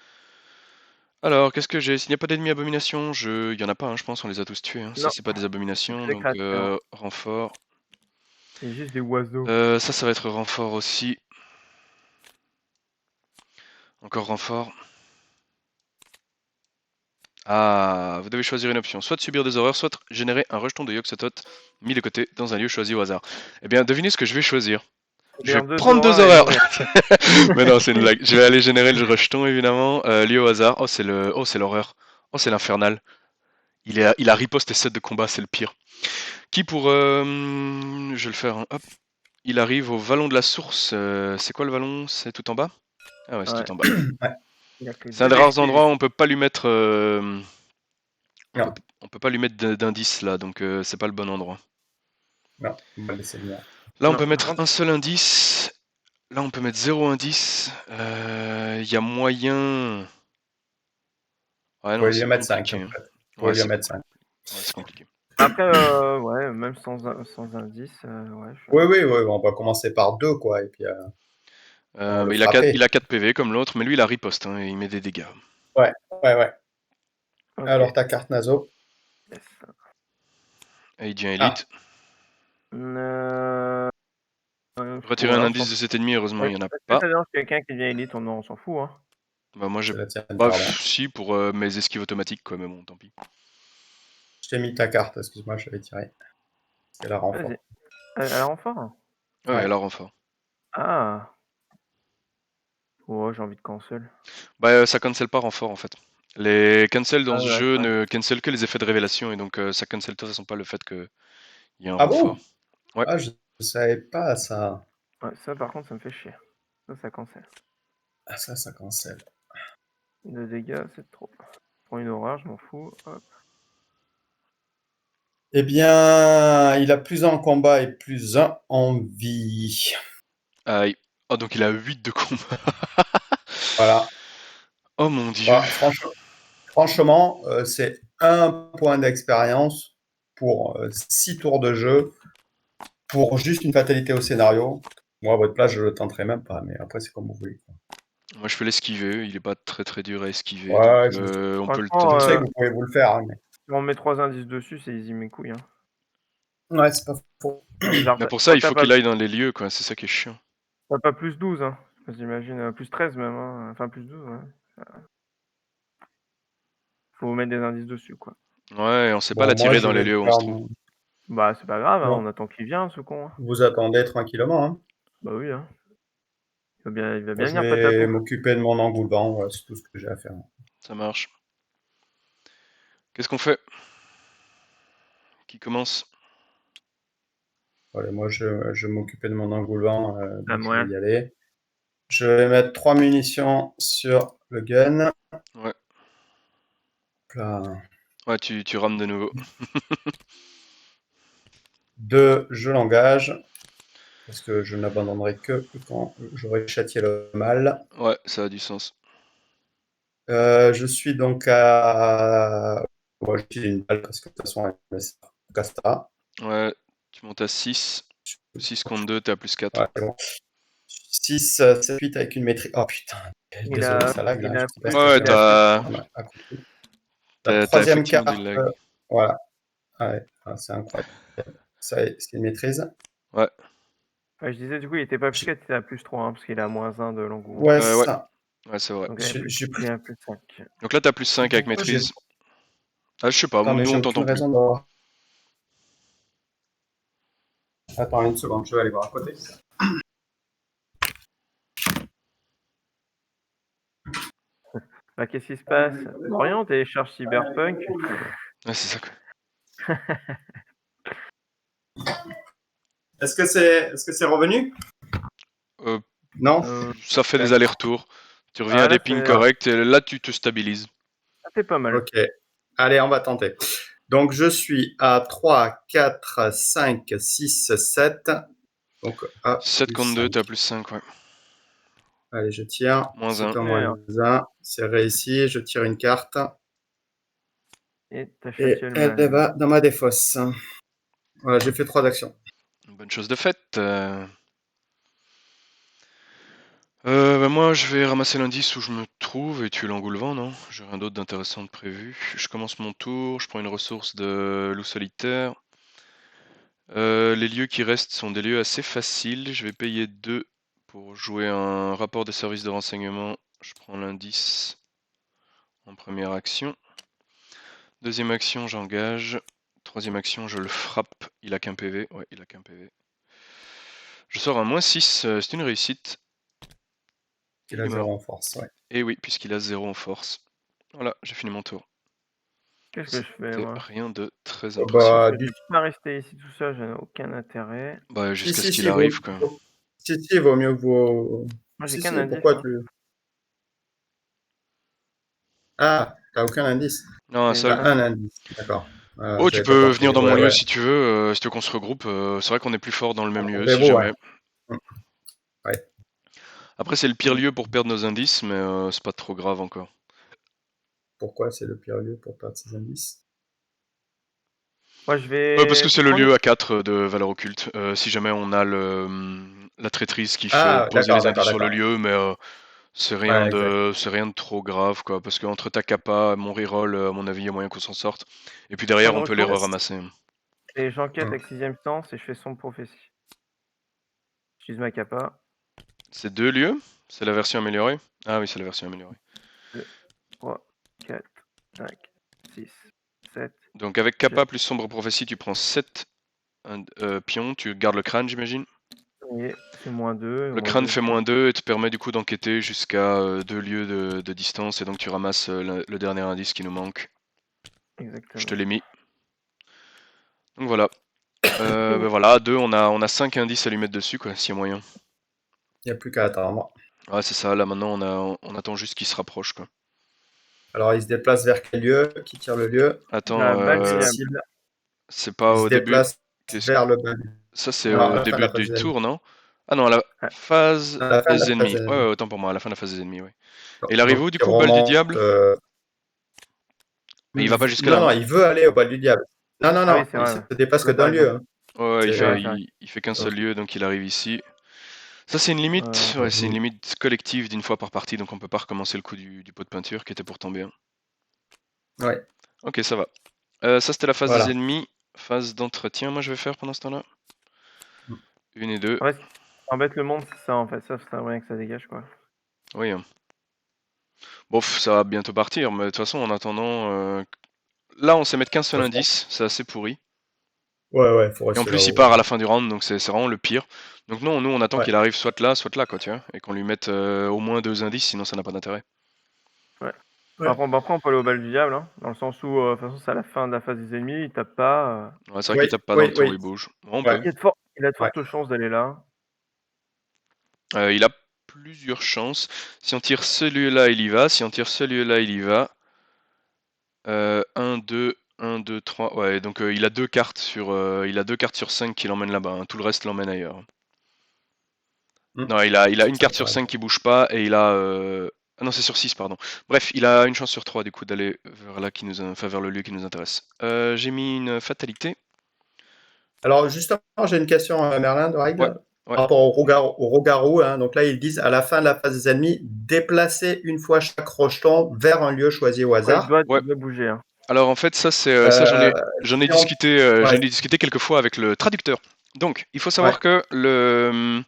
Alors, qu'est-ce que j'ai? S'il n'y a pas d'ennemis abominations, il y en a pas, hein, je pense, on les a tous tués. Hein. Ça, Non, c'est pas des c'est abominations, que des donc créatures. renfort. C'est juste des oiseaux. Ça va être renfort aussi. Encore renfort. Ah, vous devez choisir une option. Soit de subir des horreurs, soit de générer un rejeton de Yogg-Sothoth mis de côté dans un lieu choisi au hasard. Eh bien, devinez ce que je vais choisir. Je vais Bien 2 prendre 2 horreurs et horreurs. mourir. Mais non, c'est une blague. Je vais aller générer le rejeton, évidemment. Lieu au hasard. Oh, c'est l'horreur. Oh, c'est l'infernal. Il a riposté 7 de combat, c'est le pire. Qui pour... je vais le faire. Hein. Hop. Il arrive au vallon de la source. C'est quoi le vallon? C'est tout en bas? Ah ouais, c'est Ouais. tout en bas. Il y a que C'est un 2 des rares esquives endroits où ici. on peut pas lui mettre... Non, on peut pas lui mettre d'indice là, donc c'est pas le bon endroit. non, on va laisser venir. Là, on Non, peut par mettre contre, un seul indice. Là, on peut mettre 0 indice. Il y a moyen... Ouais, Vous non, pouvez lui c'est mettre 5, compliqué. en Hein. fait. Vous pouvez Ouais, lui c'est mettre compliqué. 5. Ouais, c'est compliqué. après, ouais, même sans indice, ouais. Oui, oui, oui, on va commencer par 2, quoi, et puis on va le Bah, frapper. il a 4 PV comme l'autre, mais lui, il a riposte, hein, et il met des dégâts. Ouais, ouais, ouais. Ok. Alors, ta carte Naso. Yes. Et il devient Ah, élite. Euh, Retirer un ouais, on s'en indice de fout. cet ennemi, heureusement, il n'y en a Est-ce que pas. ça dérange quelqu'un qui devient élite? On s'en fout, hein. Bah, moi, j'ai... c'est la tienne, Bah, pardon. si, pour mes esquives automatiques, quoi, mais bon, tant pis. Je t'ai mis ta carte, excuse-moi, je l'avais tiré. C'est la Vas-y. renfort. Elle a renfort? Ouais, Ouais. elle a renfort. Ah. Oh, j'ai envie de cancel. Bah, ça cancel pas renfort, en fait. Les cancels dans Ah ce ouais, jeu c'est vrai. ne cancel que les effets de révélation, et donc ça cancel de toute façon pas le fait qu'il y ait un Ah renfort. bon? Ouais. Ah, je savais pas ça. Ouais, ça par contre, ça me fait chier. Ça cancel. Ah, ça cancelle. 2 dégâts, c'est trop. Pour une horreur, je m'en fous. Hop. Eh bien, il a plus 1 en combat et plus 1 en vie. Aïe. Oh, donc il a 8 de combat. Voilà. Oh mon dieu. Bah, franchement, c'est 1 point d'expérience pour 6 tours de jeu, pour juste une fatalité au scénario. Moi, à votre place, je le tenterai même pas, mais après, c'est comme vous voulez. Moi, je fais l'esquiver. Il est pas très très dur à esquiver, donc Ouais, on peut le Franchement, je sais tenter. que vous pouvez vous le faire, hein, mais... si on met 3 indices dessus, c'est easy mes couilles. Hein. Ouais, c'est pas faux. Genre, Mais pour ça, quand il faut qu'il aille dans les lieux, quoi. C'est ça qui est chiant. t'as pas plus 12, hein. J'imagine, plus 13 même. Hein. Enfin, plus 12, ouais. Faut mettre des indices dessus, quoi. Ouais, et on sait pas Bon, moi, l'attirer je dans les vais lieux où on se faire trouve. mon... Bah, c'est pas grave, hein. Bon, On attend qu'il vienne, ce con. Hein. vous attendez tranquillement, hein. Bah oui, hein. Il va Moi, bien je venir, vais Patapou. m'occuper de mon engoulement, ouais, c'est tout ce que j'ai à faire. Ça marche. Qu'est-ce qu'on fait? Qui commence? Allez, moi, je vais m'occuper de mon engoulevent, donc je moi. vais y aller. Je vais mettre 3 munitions sur le gun. Ouais. Là, Ouais, tu rames de nouveau. 2, je l'engage. Parce que je n'abandonnerai que quand j'aurai châtié le mal. Ouais, ça a du sens. Je suis donc à. Bon, j'ai une balle parce que de toute façon, elle me casse pas. Ouais, tu montes à 6. 6 contre 2, t'es à plus 4. Ouais, c'est bon. 6, 7, 8 avec une maîtrise. Oh putain, désolé, ça lag là. Je sais pas ce que Ouais, j'ai t'as à côté. La t'as troisième effectivement carte, du lag. voilà. Ah ouais, c'est incroyable. Ça, c'est une maîtrise. Ouais. Je disais, du coup, il était pas plus 4, il était à plus 3, parce qu'il est à -1 de l'engouement. Ouais, c'est Ouais. ça. Ouais, c'est vrai. Donc, J'ai il est à plus 5. Donc là, t'as plus 5 avec Pourquoi j'ai. maîtrise. Ah, je sais pas, Attends, mais nous j'ai on aucune t'entend plus. raison d'avoir. Attends une seconde, je vais aller voir à côté. Bah, qu'est-ce qui se passe? Rien, on télécharge Cyberpunk. Ouais, c'est ça quoi. Est-ce que c'est revenu? Euh, Non? ça fait des D'accord. allers-retours. Tu reviens à là, des pings corrects et là tu te stabilises. c'est pas mal. Ok. Allez, on va tenter. Donc, je suis à 3, 4, 5, 6, 7. Donc, à 7 plus contre 2, 5. t'es à plus 5, ouais. Allez, je tire. Moins C'est 1. un moins 1. C'est réussi. Je tire une carte. Et t'as Et châtié le elle mal. va dans ma défausse. Voilà, j'ai fait 3 actions. Une bonne chose de faite. Bah moi, je vais ramasser l'indice où je me trouve et tuer l'engoulevent, non? J'ai rien d'autre d'intéressant de prévu. Je commence mon tour, je prends une ressource de loup solitaire. Les lieux qui restent sont des lieux assez faciles. Je vais payer 2 pour jouer un rapport de service de renseignement. Je prends l'indice en première action. Deuxième action, j'engage. Troisième action, je le frappe. Il a qu'un PV. Ouais, il a qu'un PV. Je sors un -6, c'est une réussite. Il a 0 en force, ouais. Et oui, puisqu'il a 0 en force. Voilà, j'ai fini mon tour. Qu'est-ce que je fais, moi? Rien de très impressionnant. Bah, Je vais pas rester ici tout seul, je n'ai aucun intérêt. Bah, Si, jusqu'à ce si, qu'il si, arrive, quoi. si, vaut mieux que vous. Moi, j'ai Si, qu'un si, indice. pourquoi Hein. tu. Ah, t'as aucun indice? Non, un Et seul. T'as un indice, d'accord. Oh, tu J'avais pas peux compris. venir dans mon Ouais, lieu ouais. si tu veux qu'on se regroupe. C'est vrai qu'on est plus fort dans le même lieu, si Regroupez-vous, ouais. jamais. Ouais. Après, c'est le pire lieu pour perdre nos indices, mais c'est pas trop grave encore. Pourquoi c'est le pire lieu pour perdre ses indices? Moi, je vais. Parce que c'est le prendre- lieu A4 de valeur occulte. Si jamais on a la traîtrise qui fait Ah, poser les indices d'accord. sur le lieu, mais c'est rien Ouais, exact. de trop grave, quoi. Parce qu'entre ta capa, mon reroll, à mon avis, il y a moyen qu'on s'en sorte. Et puis derrière, Prendre on peut les retour. ramasser. Et j'enquête Hum. avec 6ème sens et je fais son prophétie. J'utilise ma capa. C'est 2 lieux? C'est la version améliorée? Ah oui, c'est la version améliorée. 2, 3, 4, 5, 6, 7. Donc avec Kappa plus sombre prophétie, tu prends 7 pions, tu gardes le crâne, j'imagine. Oui, c'est -2. Le crâne fait -2 et te permet du coup d'enquêter jusqu'à 2 lieux de distance, et donc tu ramasses le dernier indice qui nous manque. Exactement. Je te l'ai mis. Donc voilà. Ben voilà, à 2, on a 5 indices à lui mettre dessus, quoi, s'il y a moyen. Il n'y a plus qu'à attendre. Ouais, c'est ça, là maintenant on attend juste qu'il se rapproche, quoi. Alors, il se déplace vers quel lieu? Qui tire le lieu? Attends, Bas du diable. Accessible. c'est pas Il se au début. déplace vers le bas. Ça, c'est Non, au à la fin de début la phase du des ennemis. tour, non? Ah non, à la Ouais. phase À la fin de des la phase ennemis. des Ouais, ennemis. autant pour moi, à la fin de la phase des ennemis, oui. Et il arrive Donc, où, du il coup, balle du remonte. diable? Mais il va pas jusque là, Non, hein. il veut aller au bal du diable. Non, Ah oui, c'est il vrai. se déplace que d'un lieu. Hein. Ouais, C'est- vrai. il fait qu'un seul lieu, donc il arrive ici. Ça, c'est une limite, ouais, c'est une limite collective d'une fois par partie, donc on peut pas recommencer le coup du pot de peinture qui était pourtant bien. Ouais, Ok, ça va. Ça, c'était la phase des voilà. ennemis. Phase d'entretien, moi, je vais faire pendant ce temps-là. 1 et 2. En fait, ce qui embête le monde, c'est ça, en fait. Ça, c'est rien que ça dégage, quoi. Oui. Hein. Bon, ça va bientôt partir, mais de toute façon, en attendant... Là, on sait mettre qu'un seul indice, c'est assez pourri. Ouais, faut Et en rester plus, il là-haut. part à la fin du round, donc c'est vraiment le pire. Donc non, nous, on attend Ouais. qu'il arrive soit là, quoi, tu vois, et qu'on lui mette au moins 2 indices, sinon ça n'a pas d'intérêt. Ouais. Après, on peut aller au bal du diable, hein, dans le sens où, de toute façon, c'est à la fin de la phase des ennemis, il tape pas. Ouais, c'est vrai Oui, qu'il tape pas dans oui, le tour, oui. il bouge. Ouais, on Ouais. peut. Il a de Ouais. fortes chances d'aller là. Il a plusieurs chances. Si on tire celui-là, il y va. Si on tire celui-là, il y va. 1, 2, 1, 2, 3. Ouais, donc il a deux cartes sur 5 qui l'emmènent là-bas, hein. Tout le reste l'emmène ailleurs. Non, il a une Ça carte sur paraît 5 qui bouge pas et il a. Ah non, c'est sur 6, pardon. Bref, il a une chance sur 3 du coup d'aller vers là vers le lieu qui nous intéresse. J'ai mis une fatalité. Alors, justement, j'ai une question, Merlin, de Ouais, règle. ouais. Par rapport au rogarou, hein. Donc là, ils disent à la fin de la phase des ennemis, déplacer une fois chaque rejeton vers un lieu choisi au Ouais, hasard. Ouais. il doit bouger, hein. Alors en fait, ça Euh, j'en ai si on- discuté ouais, quelques fois avec le traducteur. Donc, il faut ouais, savoir que le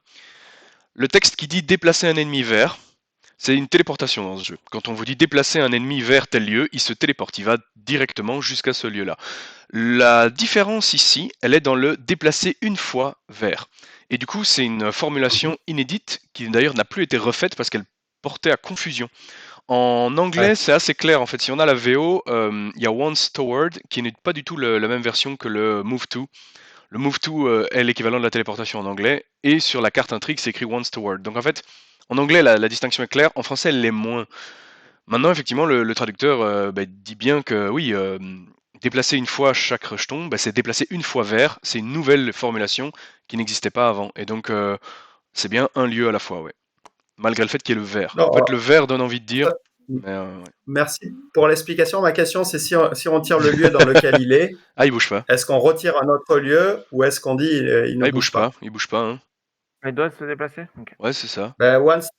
texte qui dit déplacer un ennemi vers, c'est une téléportation dans ce jeu. Quand on vous dit déplacer un ennemi vers tel lieu, il se téléporte, il va directement jusqu'à ce lieu-là. La différence ici, elle est dans le déplacer une fois vers. Et du coup, c'est une formulation inédite qui d'ailleurs n'a plus été refaite parce qu'elle portait à confusion. En ouais. anglais, c'est assez clair en fait. Si on a la VO, il y a Once Toward qui n'est pas du tout la même version que le Move To. Le Move To est l'équivalent de la téléportation en anglais, et sur la carte intrigue, c'est écrit Once Toward. Donc en fait, en anglais, la distinction est claire, en français, elle l'est moins. Maintenant, effectivement, le traducteur dit bien que oui, déplacer une fois chaque rejeton, c'est déplacer une fois vers, c'est une nouvelle formulation qui n'existait pas avant. Et donc, c'est bien un lieu à la fois, ouais. Malgré le fait qu'il y ait le vert. Non, En fait, le vert donne envie de dire, ça- mais ouais. merci pour l'explication. Ma question, c'est si on tire le lieu dans lequel il est, Ah, il bouge pas. est-ce qu'on retire un autre lieu ou est-ce qu'on dit il ne Ah, bouge pas? il bouge pas, hein. Il doit se déplacer? OK. Ouais, c'est ça. Ben, once,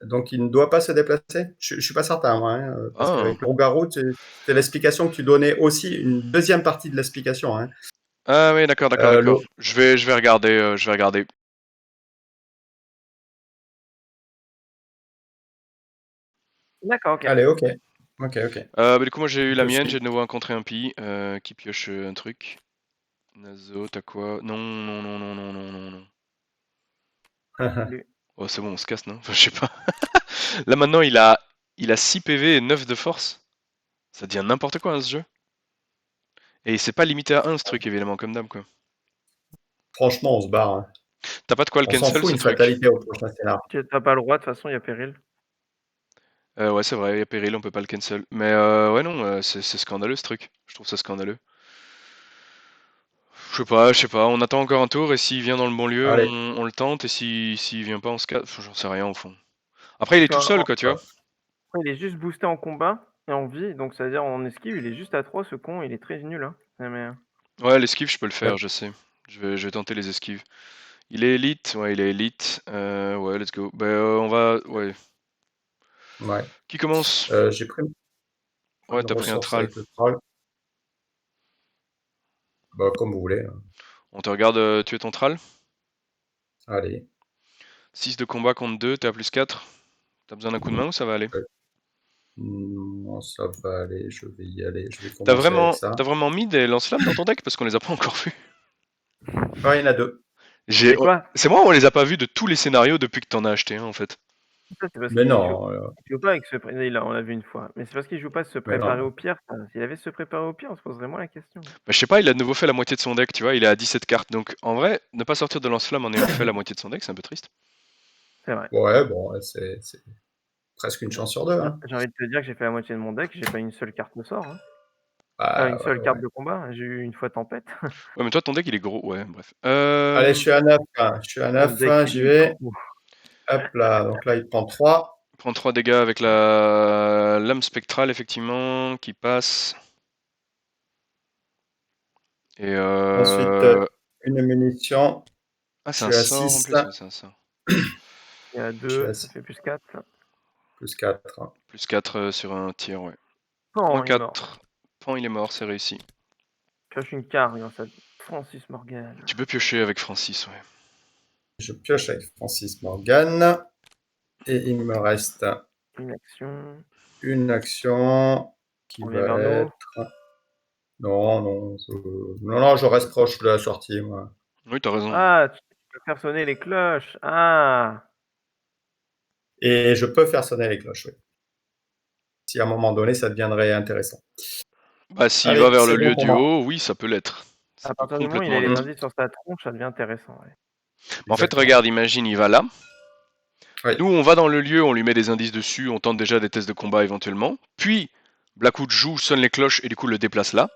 donc il ne doit pas se déplacer? Je suis pas certain, moi, hein, parce Ah, qu'avec le loup-garou, c'est l'explication que tu donnais aussi, une deuxième partie de l'explication, hein. ah oui, d'accord, d'accord, Euh, d'accord. le- Je vais regarder, je vais regarder. D'accord, OK. Allez, ok. Ok, ok. Du coup, moi j'ai eu On la te mienne, j'ai suit. de nouveau rencontré un pi qui pioche un truc. Nazo, t'as quoi? Non, non, non, non, non, non, non, non. Lui. Oh, c'est bon, on se casse, non? Enfin, je sais pas. Là maintenant, il a 6 PV et 9 de force. Ça devient n'importe quoi, hein, ce jeu. Et c'est pas limité à 1 ce truc, évidemment, comme d'hab, quoi. Franchement, on se barre, hein. T'as pas de quoi le On s'en cancel fout ce une truc? fatalité au prochain scénar. Tu as pas le droit, de toute façon, il y a péril. Ouais, c'est vrai, il y a péril, on peut pas le cancel. Mais ouais, non, c'est scandaleux ce truc. Je trouve ça scandaleux. Je sais pas, on attend encore un tour et s'il vient dans le bon lieu, Allez. on le tente et s'il vient pas, on se casse. Enfin, j'en sais rien au fond. Après, il est tout seul, quoi, tu vois. Après, il est juste boosté en combat et en vie, donc ça veut dire en esquive, il est juste à 3 ce con, il est très nul, hein. Mais, Ouais, l'esquive, je peux le faire, je sais. Je vais tenter les esquives. Il est élite, ouais, il est élite. Ouais, let's go. On va, ouais. Ouais. Qui commence? J'ai pris Ouais, une t'as pris un ressource tral. avec le troll. Bah, comme vous voulez, hein. On te regarde tuer ton tral. Allez. 6 de combat contre 2, t'es à plus 4. T'as besoin d'un coup de main ou ça va aller? Ouais. Non, ça va aller. Je vais y aller. Je vais commencer avec ça. T'as vraiment mis des lance-flammes dans ton deck parce qu'on les a pas encore vus. Ouais, il y en a deux. mais quoi? C'est moi, on les a pas vus de tous les scénarios depuis que t'en as acheté un en fait. Ça, c'est parce Mais qu'il non. joue pas avec on l'a vu une fois, mais c'est parce qu'il joue pas se Mais préparer non. au pire. S'il avait se préparer au pire, on se poserait moins la question. Je sais pas, il a de nouveau fait la moitié de son deck, tu vois, il est à 17 cartes. Donc en vrai, ne pas sortir de lance-flamme en ayant fait la moitié de son deck, c'est un peu triste. C'est vrai. Ouais, bon, ouais, c'est presque une chance sur deux, hein. J'ai envie de te dire que j'ai fait la moitié de mon deck, j'ai pas une seule carte de sort, hein. Une Ah, seule ouais, carte ouais. de combat, j'ai eu une fois tempête. Ouais, mais toi, ton deck, il est gros, ouais, bref. Allez, je suis à 9, hein. Je suis à Mon 9, deck, j'y il est vais. gros. Hop là. Donc là, il prend 3. Prend 3 dégâts avec la lame spectrale, effectivement, qui passe. Et Ensuite, une munition. Ah, Je c'est un suis à sort en 6. plus, ouais, c'est un sort. Il y a Je suis 2, à ça fait plus 4. plus 4. Plus 4 sur un tir, ouais. Oh, Moins il est mort. 4. Pan, il est mort, c'est réussi. Pioche une carte grâce à Francis Morgan. Tu peux piocher avec Francis, ouais. Je pioche avec Francis Morgan. Et il me reste Une action. une action qui On vient va vers nous. être. Non, non, non, je reste proche de la sortie, moi. Oui, t'as raison. Ah, tu peux faire sonner les cloches. Ah, Et je peux faire sonner les cloches, oui. si à un moment donné, ça deviendrait intéressant. Bah, s'il Allez, va vers le c'est bon lieu pour du moi. haut, oui, ça peut l'être. Ça À peut partir du moment où il complètement a les l'être. indices sur sa tronche, ça devient intéressant. Ouais. En fait, Exactement. regarde, imagine, il va là. Oui. Nous, on va dans le lieu, on lui met des indices dessus, on tente déjà des tests de combat éventuellement. Puis, Blackwood joue, sonne les cloches et du coup le déplace là.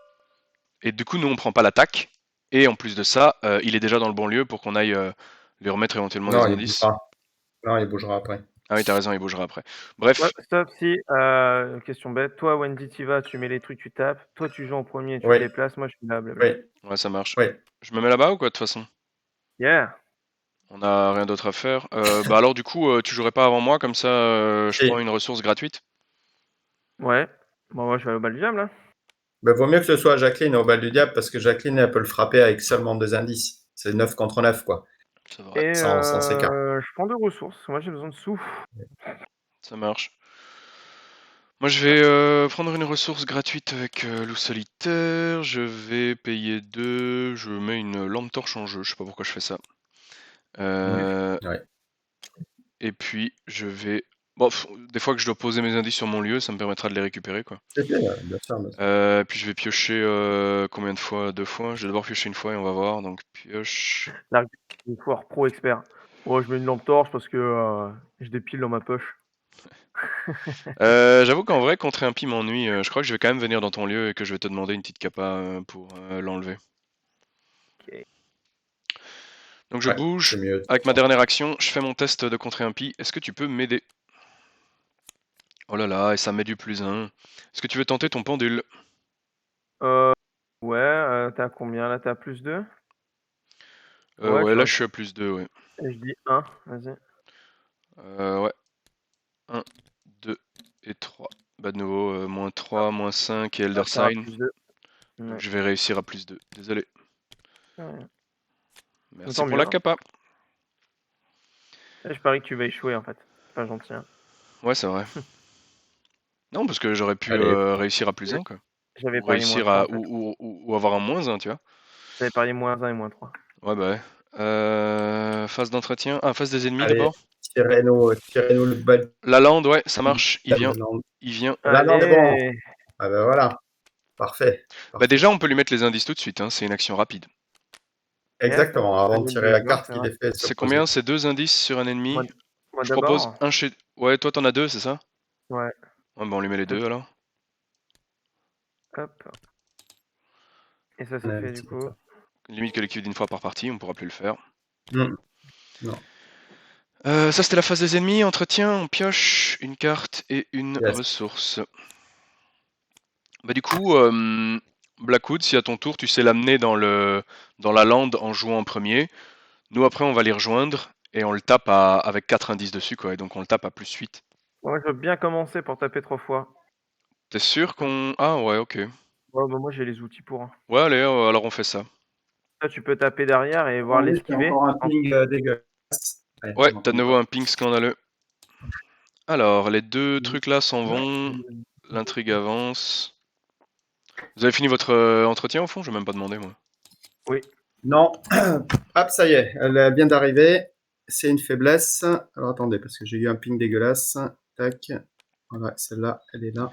Et du coup, nous, on prend pas l'attaque. Et en plus de ça, il est déjà dans le bon lieu pour qu'on aille lui remettre éventuellement des Non, il indices. bougera. Non, il bougera après. Ah oui, t'as raison, il bougera après. Ouais, Bref, sauf si, question bête, toi Wendy t'y vas, tu mets les trucs, tu tapes, toi tu joues en premier, tu te Oui, déplaces, moi je suis là, blabla. oui, ouais, ça marche. oui. Je me mets là-bas ou quoi, de toute façon? Yeah! On a rien d'autre à faire. Bah alors, du coup, tu jouerais pas avant moi, comme ça, je Si. prends une ressource gratuite. Ouais. Bon, moi je vais aller au bal du diable, hein. Ben, vaut mieux que ce soit Jacqueline au bal du diable parce que Jacqueline, elle peut le frapper avec seulement 2 indices. C'est 9 contre 9, quoi. C'est vrai, Et Sans écart. je prends 2 ressources, moi j'ai besoin de sous. ça marche. Moi, je vais prendre une ressource gratuite avec loup solitaire. Je vais payer 2. Je mets une lampe torche en jeu. Je sais pas pourquoi je fais ça. Ouais. Et puis, je vais. Bon, des fois que je dois poser mes indices sur mon lieu, ça me permettra de les récupérer, quoi. C'est bien, bien sûr. Bien sûr. Puis je vais piocher combien de fois? 2 fois. Je vais d'abord piocher une fois et on va voir. Donc, pioche. Là, une foire pro expert. Bon, je mets une lampe torche parce que je dépile dans ma poche. J'avoue qu'en vrai, contrer un pi m'ennuie. Je crois que je vais quand même venir dans ton lieu et que je vais te demander une petite capa pour l'enlever. Ok. Donc je Ouais, bouge. c'est mieux. de toute Avec ma façon. dernière action, je fais mon test de contrer un pi. Est-ce que tu peux m'aider? Oh là là, et ça met du +1. Est-ce que tu veux tenter ton pendule? Euh, ouais, t'as combien là? T'as +2? Ouais, Ouais, tu là vois, je suis à +2, ouais. je dis 1, vas-y. Ouais. 1, 2 et 3. Bah de nouveau, Ah, -3, -5 et Elder ah, t'auras Sign. +2. Donc Ouais. je vais réussir à +2. Désolé. Ouais. Merci Tant pour mieux, la hein. capa. Je parie que tu vas échouer en fait. C'est pas gentil, hein. Ouais, c'est vrai. Non, parce que j'aurais pu Allez, réussir à +1, quoi. J'avais Ou parié réussir -3 à. en fait. Ou avoir un -1, tu vois. J'avais parié -1 et -3. Ouais, bah ouais. Phase d'entretien. Ah, phase des ennemis allez, d'abord. tirez-nous le bal La lande, ouais, ça du marche. Il diable. vient. Il vient. Là, non, c'est bon. Allez! Ah ben voilà. Parfait. Bah Parfait. déjà, on peut lui mettre les indices tout de suite, hein. C'est une action rapide. Yes, Exactement. Avant de allez, tirer la d'accord, carte c'est qu'il vrai. est fait se C'est combien? poser. C'est 2 indices sur un Moi ennemi. moi Je propose d'abord? un chez. Ouais, toi t'en as 2, c'est ça? Ouais, Ouais, bah on lui met les hop, 2 alors. hop. Et ça c'est Un fait du petit peu coup. ça. Limite collective d'une fois par partie, on pourra plus le faire. Non. Ça c'était la phase des ennemis. Entretien, on pioche une carte et une Yes. ressource. Bah du coup, Blackwood, si à ton tour tu sais l'amener dans la lande en jouant en premier, nous après on va les rejoindre et on le tape avec 4 indices dessus, quoi. Et donc on le tape à +8. Moi je veux bien commencer pour taper 3 fois. T'es sûr qu'on. Ah ouais, ok. Ouais, bah moi j'ai les outils pour, hein. Ouais, allez, alors on fait ça. Toi tu peux taper derrière et voir Attendez, c'est l'esquiver. encore un ping dégueulasse. Allez, Ouais, on va t'as de prendre nouveau ça. un ping scandaleux. Alors, les 2 trucs là s'en vont. L'intrigue avance. Vous avez fini votre entretien au fond? Je vais même pas demander, moi. Oui. Non. Hop, ça y est. Elle vient d'arriver. C'est une faiblesse. Alors attendez, parce que j'ai eu un ping dégueulasse. Tac. Voilà, celle-là, elle est là.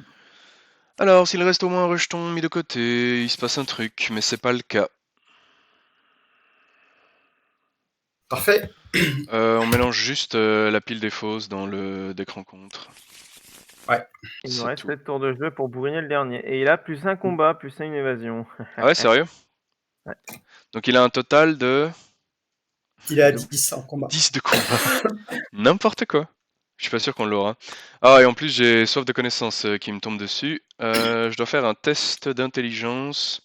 Alors, s'il reste au moins un rejeton mis de côté, il se passe un truc, mais c'est pas le cas. Parfait. On mélange juste la pile des fausses dans le deck rencontre. Ouais. Il nous C'est reste tout. 7 tours de jeu pour bourriner le dernier. Et il a +1 combat, +1 une évasion. Ah ouais, sérieux? Ouais. Donc il a un total de Il est à 10 en combat. 10 de combat. N'importe quoi. Je suis pas sûr qu'on l'aura. Ah, et en plus, j'ai soif de connaissances qui me tombe dessus. Je dois faire un test d'intelligence.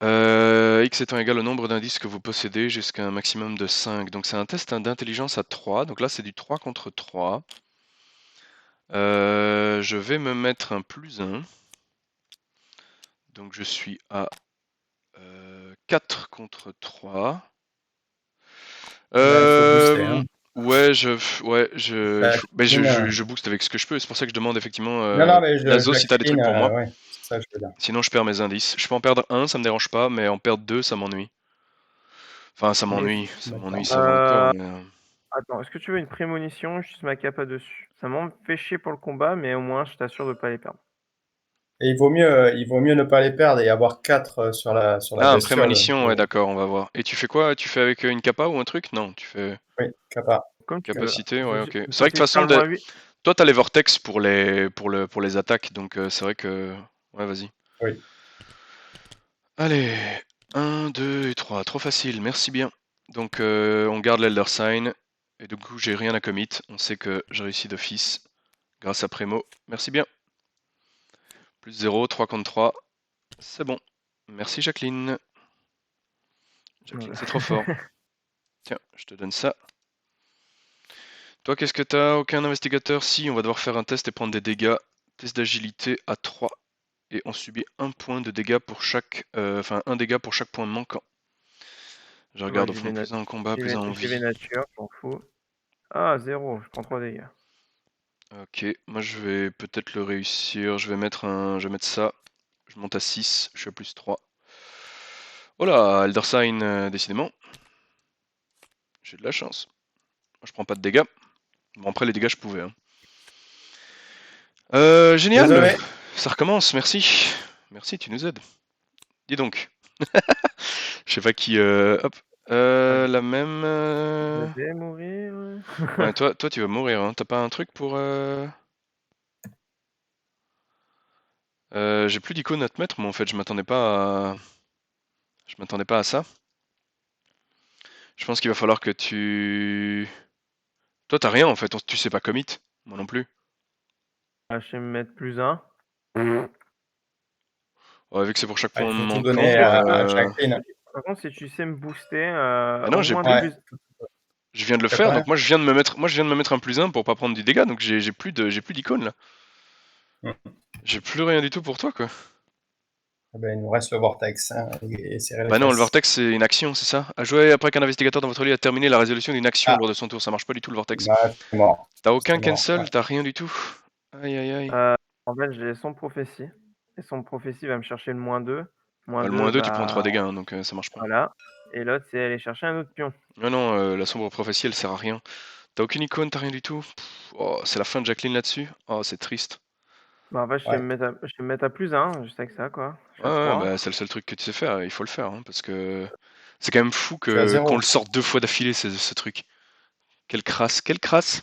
X étant égal au nombre d'indices que vous possédez jusqu'à un maximum de 5. Donc c'est un test d'intelligence à 3. Donc là, c'est du 3 contre 3. Je vais me mettre un +1. Donc je suis à 4 contre 3. Il faut booster. Hein. Ouais, Bah, je booste avec ce que je peux. C'est pour ça que je demande effectivement, non, non, mais Nazo, si t'as des Jacqueline, trucs pour moi. ouais, c'est ça que je veux dire. Sinon, je perds mes indices. Je peux en perdre un, ça me dérange pas, mais en perdre 2, ça m'ennuie. Enfin, ça Et m'ennuie. Ça m'ennuie, D'accord. ça va encore, mais. attends, est-ce que tu veux une prémonition? J'utilise ma capa dessus. Ça m'en fait chier pour le combat, mais au moins je t'assure de pas les perdre. Et il vaut mieux ne pas les perdre et avoir 4 sur la Ah, un bestiole. prémonition, ouais, d'accord, on va voir. Et tu fais quoi? Tu fais avec une capa ou un truc? Non, tu fais Oui, capable. Comme tu veux. capacité, ouais, ok. Faut C'est vrai que de toute essayer de faire façon, le moins 8. toi, t'as les vortex pour les attaques, donc c'est vrai que. Ouais, vas-y. Oui. Allez, 1, 2 et 3, trop facile, merci bien. Donc on garde l'Elder Sign, et du coup j'ai rien à commit, on sait que j'ai réussi d'office, grâce à Prémo, merci bien. Plus 0, 3 contre 3, c'est bon. Merci Jacqueline. Jacqueline c'est trop fort. Tiens, je te donne ça. Toi qu'est-ce que t'as? Aucun investigateur? Si, on va devoir faire un test et prendre des dégâts. Test d'agilité à 3. Et on subit un point de dégâts pour chaque... Enfin, un dégât pour chaque point manquant. Je Moi, regarde au fond, plus un en combat, plus un en j'y vais vie. nature, je m'en fous. Ah, 0, je prends 3 dégâts. Ok, moi je vais peut-être le réussir. Je vais mettre ça. Je monte à 6, je suis à plus 3. Oh là, Elder Sign, décidément. J'ai de la chance. Moi, je prends pas de dégâts. Bon, après les dégâts, je pouvais. Hein. Génial. Désolé. Ça recommence, merci. Merci, tu nous aides. Dis donc. Je sais pas qui... hop. La même... Je vais mourir. Ouais, toi, tu vas mourir. Hein. T'as pas un truc pour... J'ai plus d'icônes à te mettre, mais en fait, je m'attendais pas à... Je m'attendais pas à ça. Je pense qu'il va falloir que tu... Toi, t'as rien en fait, tu sais pas commit. Moi non plus. Ah, je vais me mettre plus 1. Ouais, vu que c'est pour chaque Ah, il point faut tout Par donner manquant. contre, à Jacqueline. si tu sais me booster, Ah non, au j'ai moins Ouais. plus. je viens de le T'as faire, donc combien? moi je viens de me mettre un plus un pour pas prendre du dégât, donc j'ai plus d'icônes là. Hmm. J'ai plus rien du tout pour toi quoi. Ah ben, il nous reste le vortex hein, et serrer les Bah non, le fesses. vortex c'est une action, c'est ça. À jouer après qu'un investigateur dans votre lit a terminé la résolution d'une action Ah, lors de son tour, ça marche pas du tout le vortex. bah, c'est mort. T'as aucun C'est mort. Ouais. cancel, t'as rien du tout. Aïe aïe aïe. En fait, j'ai son prophétie. Et son prophétie va me chercher le -2. Bah, le -2, moins 2 tu prends 3 bah, dégâts, hein, donc ça marche pas. voilà. Et l'autre, c'est aller chercher un autre pion. Non, non, la sombre prophétie elle sert à rien. T'as aucune icône, t'as rien du tout. Oh, c'est la fin de Jacqueline là-dessus. Oh, c'est triste. Bah, en fait, Ouais. je vais me mettre à plus 1, juste avec ça, quoi. Je suis Ouais, à ouais, 3. bah, c'est le seul truc que tu sais faire, il faut le faire, hein, parce que c'est quand même fou Je suis à qu'on le 0. sorte 2 fois d'affilée, ce truc. Quelle crasse, quelle crasse!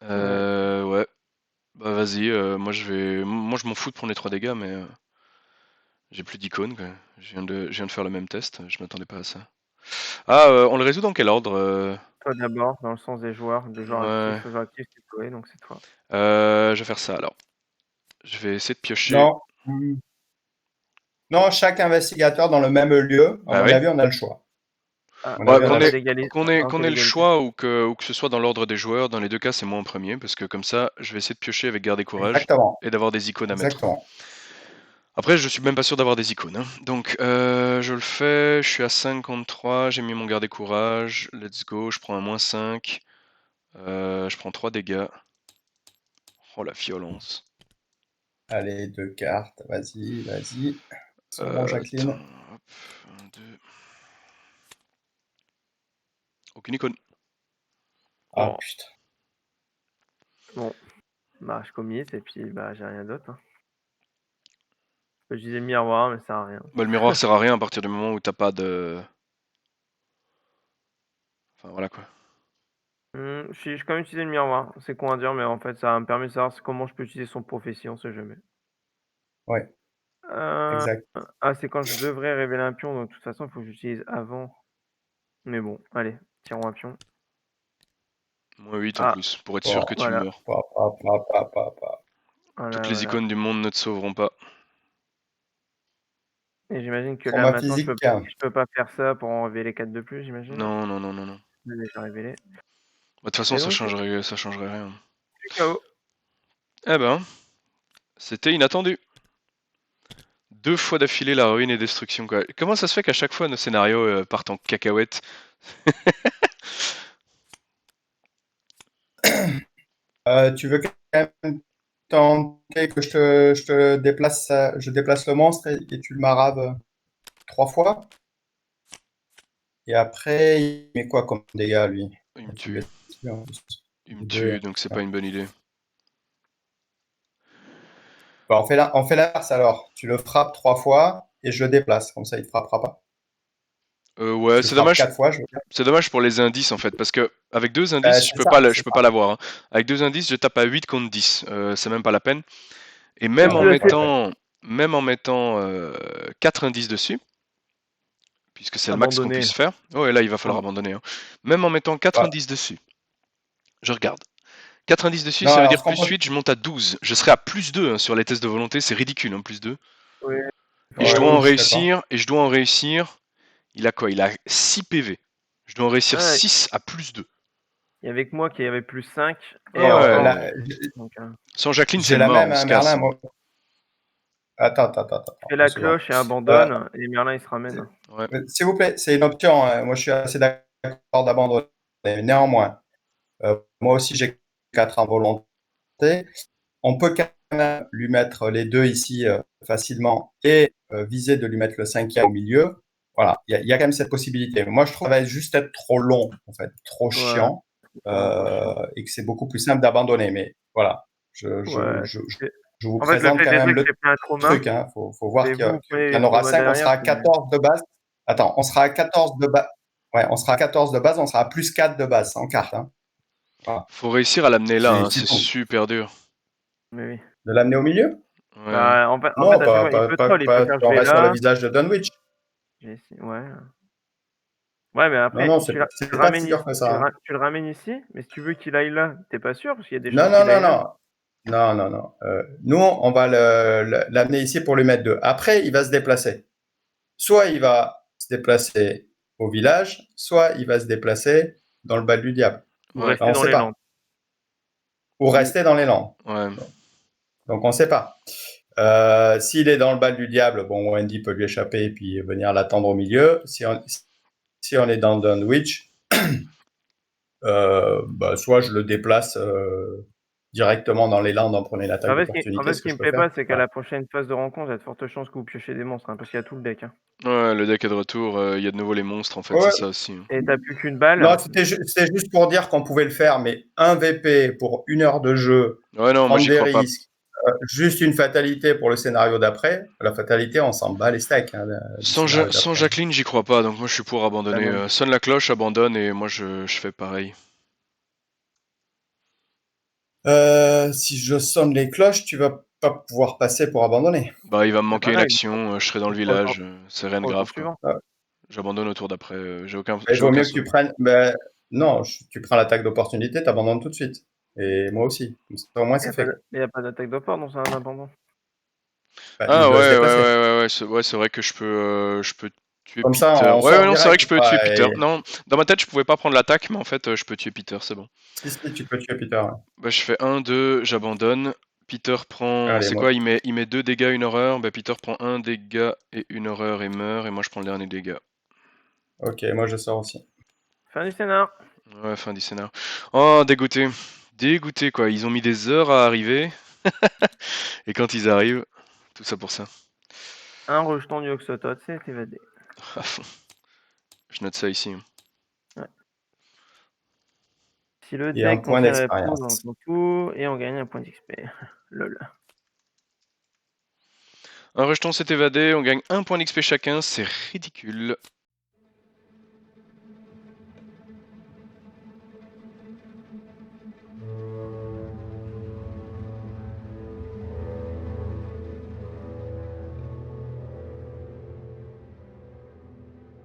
Ouais. Ouais, bah vas-y, moi je m'en fous de prendre les 3 dégâts, mais j'ai plus d'icônes, quoi. Je viens de faire le même test, je m'attendais pas à ça. Ah, on le résout dans quel ordre? Toi d'abord, dans le sens des joueurs Ouais, actifs. Le joueur actif, c'est Chloé, donc c'est toi. je vais faire ça alors. Je vais essayer de piocher. Non. Non, chaque investigateur dans le même lieu, à Bah mon oui. avis, on a le choix. Ah, À mon Ouais, avis, on a en le cas choix. d'égalité. En qu'on cas ait le d'égalité. choix ou que ce soit dans l'ordre des joueurs, dans les deux cas, c'est moi en premier, parce que comme ça, je vais essayer de piocher avec garde et courage Exactement. et d'avoir des icônes à mettre. Exactement. Après, je suis même pas sûr d'avoir des icônes. Hein. Donc, je le fais, je suis à 5 contre 3, j'ai mis mon garde et courage. Let's go, je prends un -5. Je prends 3 dégâts. Oh la violence. Allez, 2 cartes. Vas-y, vas-y. Sur mon Attends, Jacqueline. hop, 1, 2. Aucune icône. Ah, Oh. putain. Bon, bah, je commit et puis, bah, j'ai rien d'autre, hein. Je peux utiliser le miroir, mais ça sert à rien. Bah, le miroir sert à rien à partir du moment où t'as pas de. Enfin, voilà quoi. Si, je peux quand même utiliser le miroir. C'est con à dire, mais en fait, ça me permet de savoir comment je peux utiliser son prophétie, on sait jamais. Ouais, Heu, exact. c'est quand je devrais révéler un pion, donc de toute façon, il faut que j'utilise avant. Mais bon, allez, tirons un pion. -8 en Ah, plus, pour être sûr Bon. que tu voilà. meurs. Pa. Toutes Voilà, les voilà. icônes du monde ne te sauveront pas. Et j'imagine que là, Trauma maintenant, physique. je peux pas faire ça pour en révéler 4 de plus, j'imagine? Non, non, non, non, non. Je l'ai déjà révélé. Bah, de toute façon, Et donc, ça changerait rien. je suis KO. Eh ben, c'était inattendu. 2 fois d'affilée la ruine et destruction quoi. Comment ça se fait qu'à chaque fois nos scénarios partent en cacahuète? Tu veux quand même tenter que je te déplace, je déplace le monstre et tu le maraves 3 fois? Et après, il met quoi comme dégâts, lui? Il me C'est une tue. bestie, en plus. Il me Deux, tue, donc c'est pas une bonne idée. Bon, on fait l'inverse alors. Tu le frappes 3 fois et je le déplace. Comme ça, il ne te frappera pas. Ouais, Je c'est frappe dommage. 4 fois, je veux dire. C'est dommage pour les indices en fait, parce que avec 2 indices, C'est ça, je c'est peux ça. pas l'avoir. Hein. Avec 2 indices, je tape à 8 contre 10. C'est même pas la peine. Et C'est plus assez. même en mettant 4 indices dessus, puisque c'est le max qu'on Abandonné. puisse faire. Oh, et là, il va falloir Ah. abandonner. Hein. Même en mettant 4 Voilà. indices dessus, je regarde. 4 indices dessus, Non, ça veut alors dire ce qu'on plus peut... 8, je monte à 12. Je serai à plus 2 hein, sur les tests de volonté, c'est ridicule, hein, plus 2. Oui. Et je Ouais, dois oui, en je suis d'accord. réussir, Il a quoi? Il a 6 PV. Je dois en réussir Ouais. 6 à plus 2. Il y avait que moi qui avait plus 5. Et Ouais, encore. non. Là, Donc, Sans Jacqueline, c'est j'ai le la mort, même, on se hein, casse. Merlin. Hein. Moi... Attends. fais Deux la secondes. cloche et abandonne. Et Merlin, il se ramène. Ouais. S'il vous plaît, c'est une option. Hein. Moi, je suis assez d'accord d'abandonner. Néanmoins, moi aussi, j'ai 4 en volonté. On peut quand même lui mettre les deux ici facilement et viser de lui mettre le cinquième au milieu. Voilà, il y a quand même cette possibilité. Moi, je trouve que ça va juste être trop long, en fait, trop Ouais. chiant, C'est vraiment trop chiant. et que c'est beaucoup plus simple d'abandonner. Mais voilà, Ouais. je vous En fait, le présente fait quand des même trucs, le c'est pas un trauma. truc. Hein. Faut voir Mais qu'il vous, vous prenez y les en aura traumas 5, on derrière. sera à 14 de base. Attends, on sera à 14 de base. Ouais, on sera à 14 de base, on sera à plus 4 de base, sans carte. Hein. Voilà. Faut réussir à l'amener là, hein, C'est c'est tout. super dur. Mais oui. De l'amener au milieu? Ouais. Bah, en fait, Non, à chaque fois, il peut troll, il peut faire je on vais reste sur le là. visage de Dunwich. Ouais. Ouais, mais Non, après, non, tu c'est le pas ramènes si ici, dur que ça. Hein. tu le ramènes ici, mais si tu veux qu'il aille là, t'es pas sûr, parce qu'il y a des Non, chances non, qu'il non, aille là. non. Non. Nous, on va l'amener ici pour lui mettre deux. Après, il va se déplacer. Soit il va se déplacer au village, soit il va se déplacer dans le bal du diable. Ou Ouais. On rester ne dans sait les Landes. pas. Ou rester dans les Landes. Ouais. Donc, on ne sait pas. S'il est dans le bal du diable, bon, Wendy peut lui échapper et puis venir l'attendre au milieu. Si on est dans Dunwich, soit je le déplace directement dans les Landes en prenant l'attaque En d'opportunité, fait, ce ce que qui je me peux plaît faire. pas, c'est qu'à Voilà. la prochaine phase de rencontre, il y a de fortes chances que vous piochez des monstres, hein, parce qu'il y a tout le deck. Hein. Ouais, le deck est de retour, il y a de nouveau les monstres en fait, Ouais, c'est ouais. ça aussi. Hein. Et t'as plus qu'une balle. Non, c'était juste pour dire qu'on pouvait le faire, mais un VP pour 1 heure de jeu, Ouais, non, moi prendre j'y des crois pas. risques, juste une fatalité pour le scénario d'après. La fatalité, on s'en bat les steaks du scénario Sans d'après. Jacqueline, j'y crois pas, donc moi je suis pour abandonner. Non. Sonne la cloche, abandonne, et moi je fais pareil. Si je sonne les cloches, tu vas pas pouvoir passer pour abandonner. Bah, il va me Bah manquer une là, action, je serai dans le il faut le village, c'est rien de tour grave quoi. suivant. J'abandonne au tour d'après, Il j'ai vaut aucun mieux que tu souci. prennes. Non, tu prends l'attaque d'opportunité, tu abandonnes tout de suite. Et moi aussi. Comme ça, au moins, c'est fait. Il n'y a pas d'attaque de port, donc c'est un abandon. Il Ah doit se déplacer. ouais, c'est vrai que je peux tuer Comme ça, Peter. on Ouais, sort non, c'est vrai que direct. je peux tuer Peter. Non, dans ma tête, je pouvais pas prendre l'attaque, mais en fait, je peux tuer Peter, c'est bon. Si, tu peux tuer Peter. Ouais. Bah, je fais 1, 2, j'abandonne. Peter prend. Allez, C'est moi. quoi? Il met 2 dégâts, 1 horreur. Bah, Peter prend 1 dégât et 1 horreur et meurt. Et moi, je prends le dernier dégât. Ok, moi je sors aussi. Fin du scénar. Ouais, fin du scénar. Oh, dégoûté. Dégoûté, quoi. Ils ont mis des heures à arriver. Et quand ils arrivent, tout ça pour ça. Un rejeton du Oxotot, c'est évadé. À fond. Je note ça ici. Ouais. Si le Et un deck point contient la réponse, d'expérience. on s'en fout, et on gagne un point d'XP. Lol. Un rejeton s'est évadé, on gagne 1 point d'XP chacun, c'est ridicule.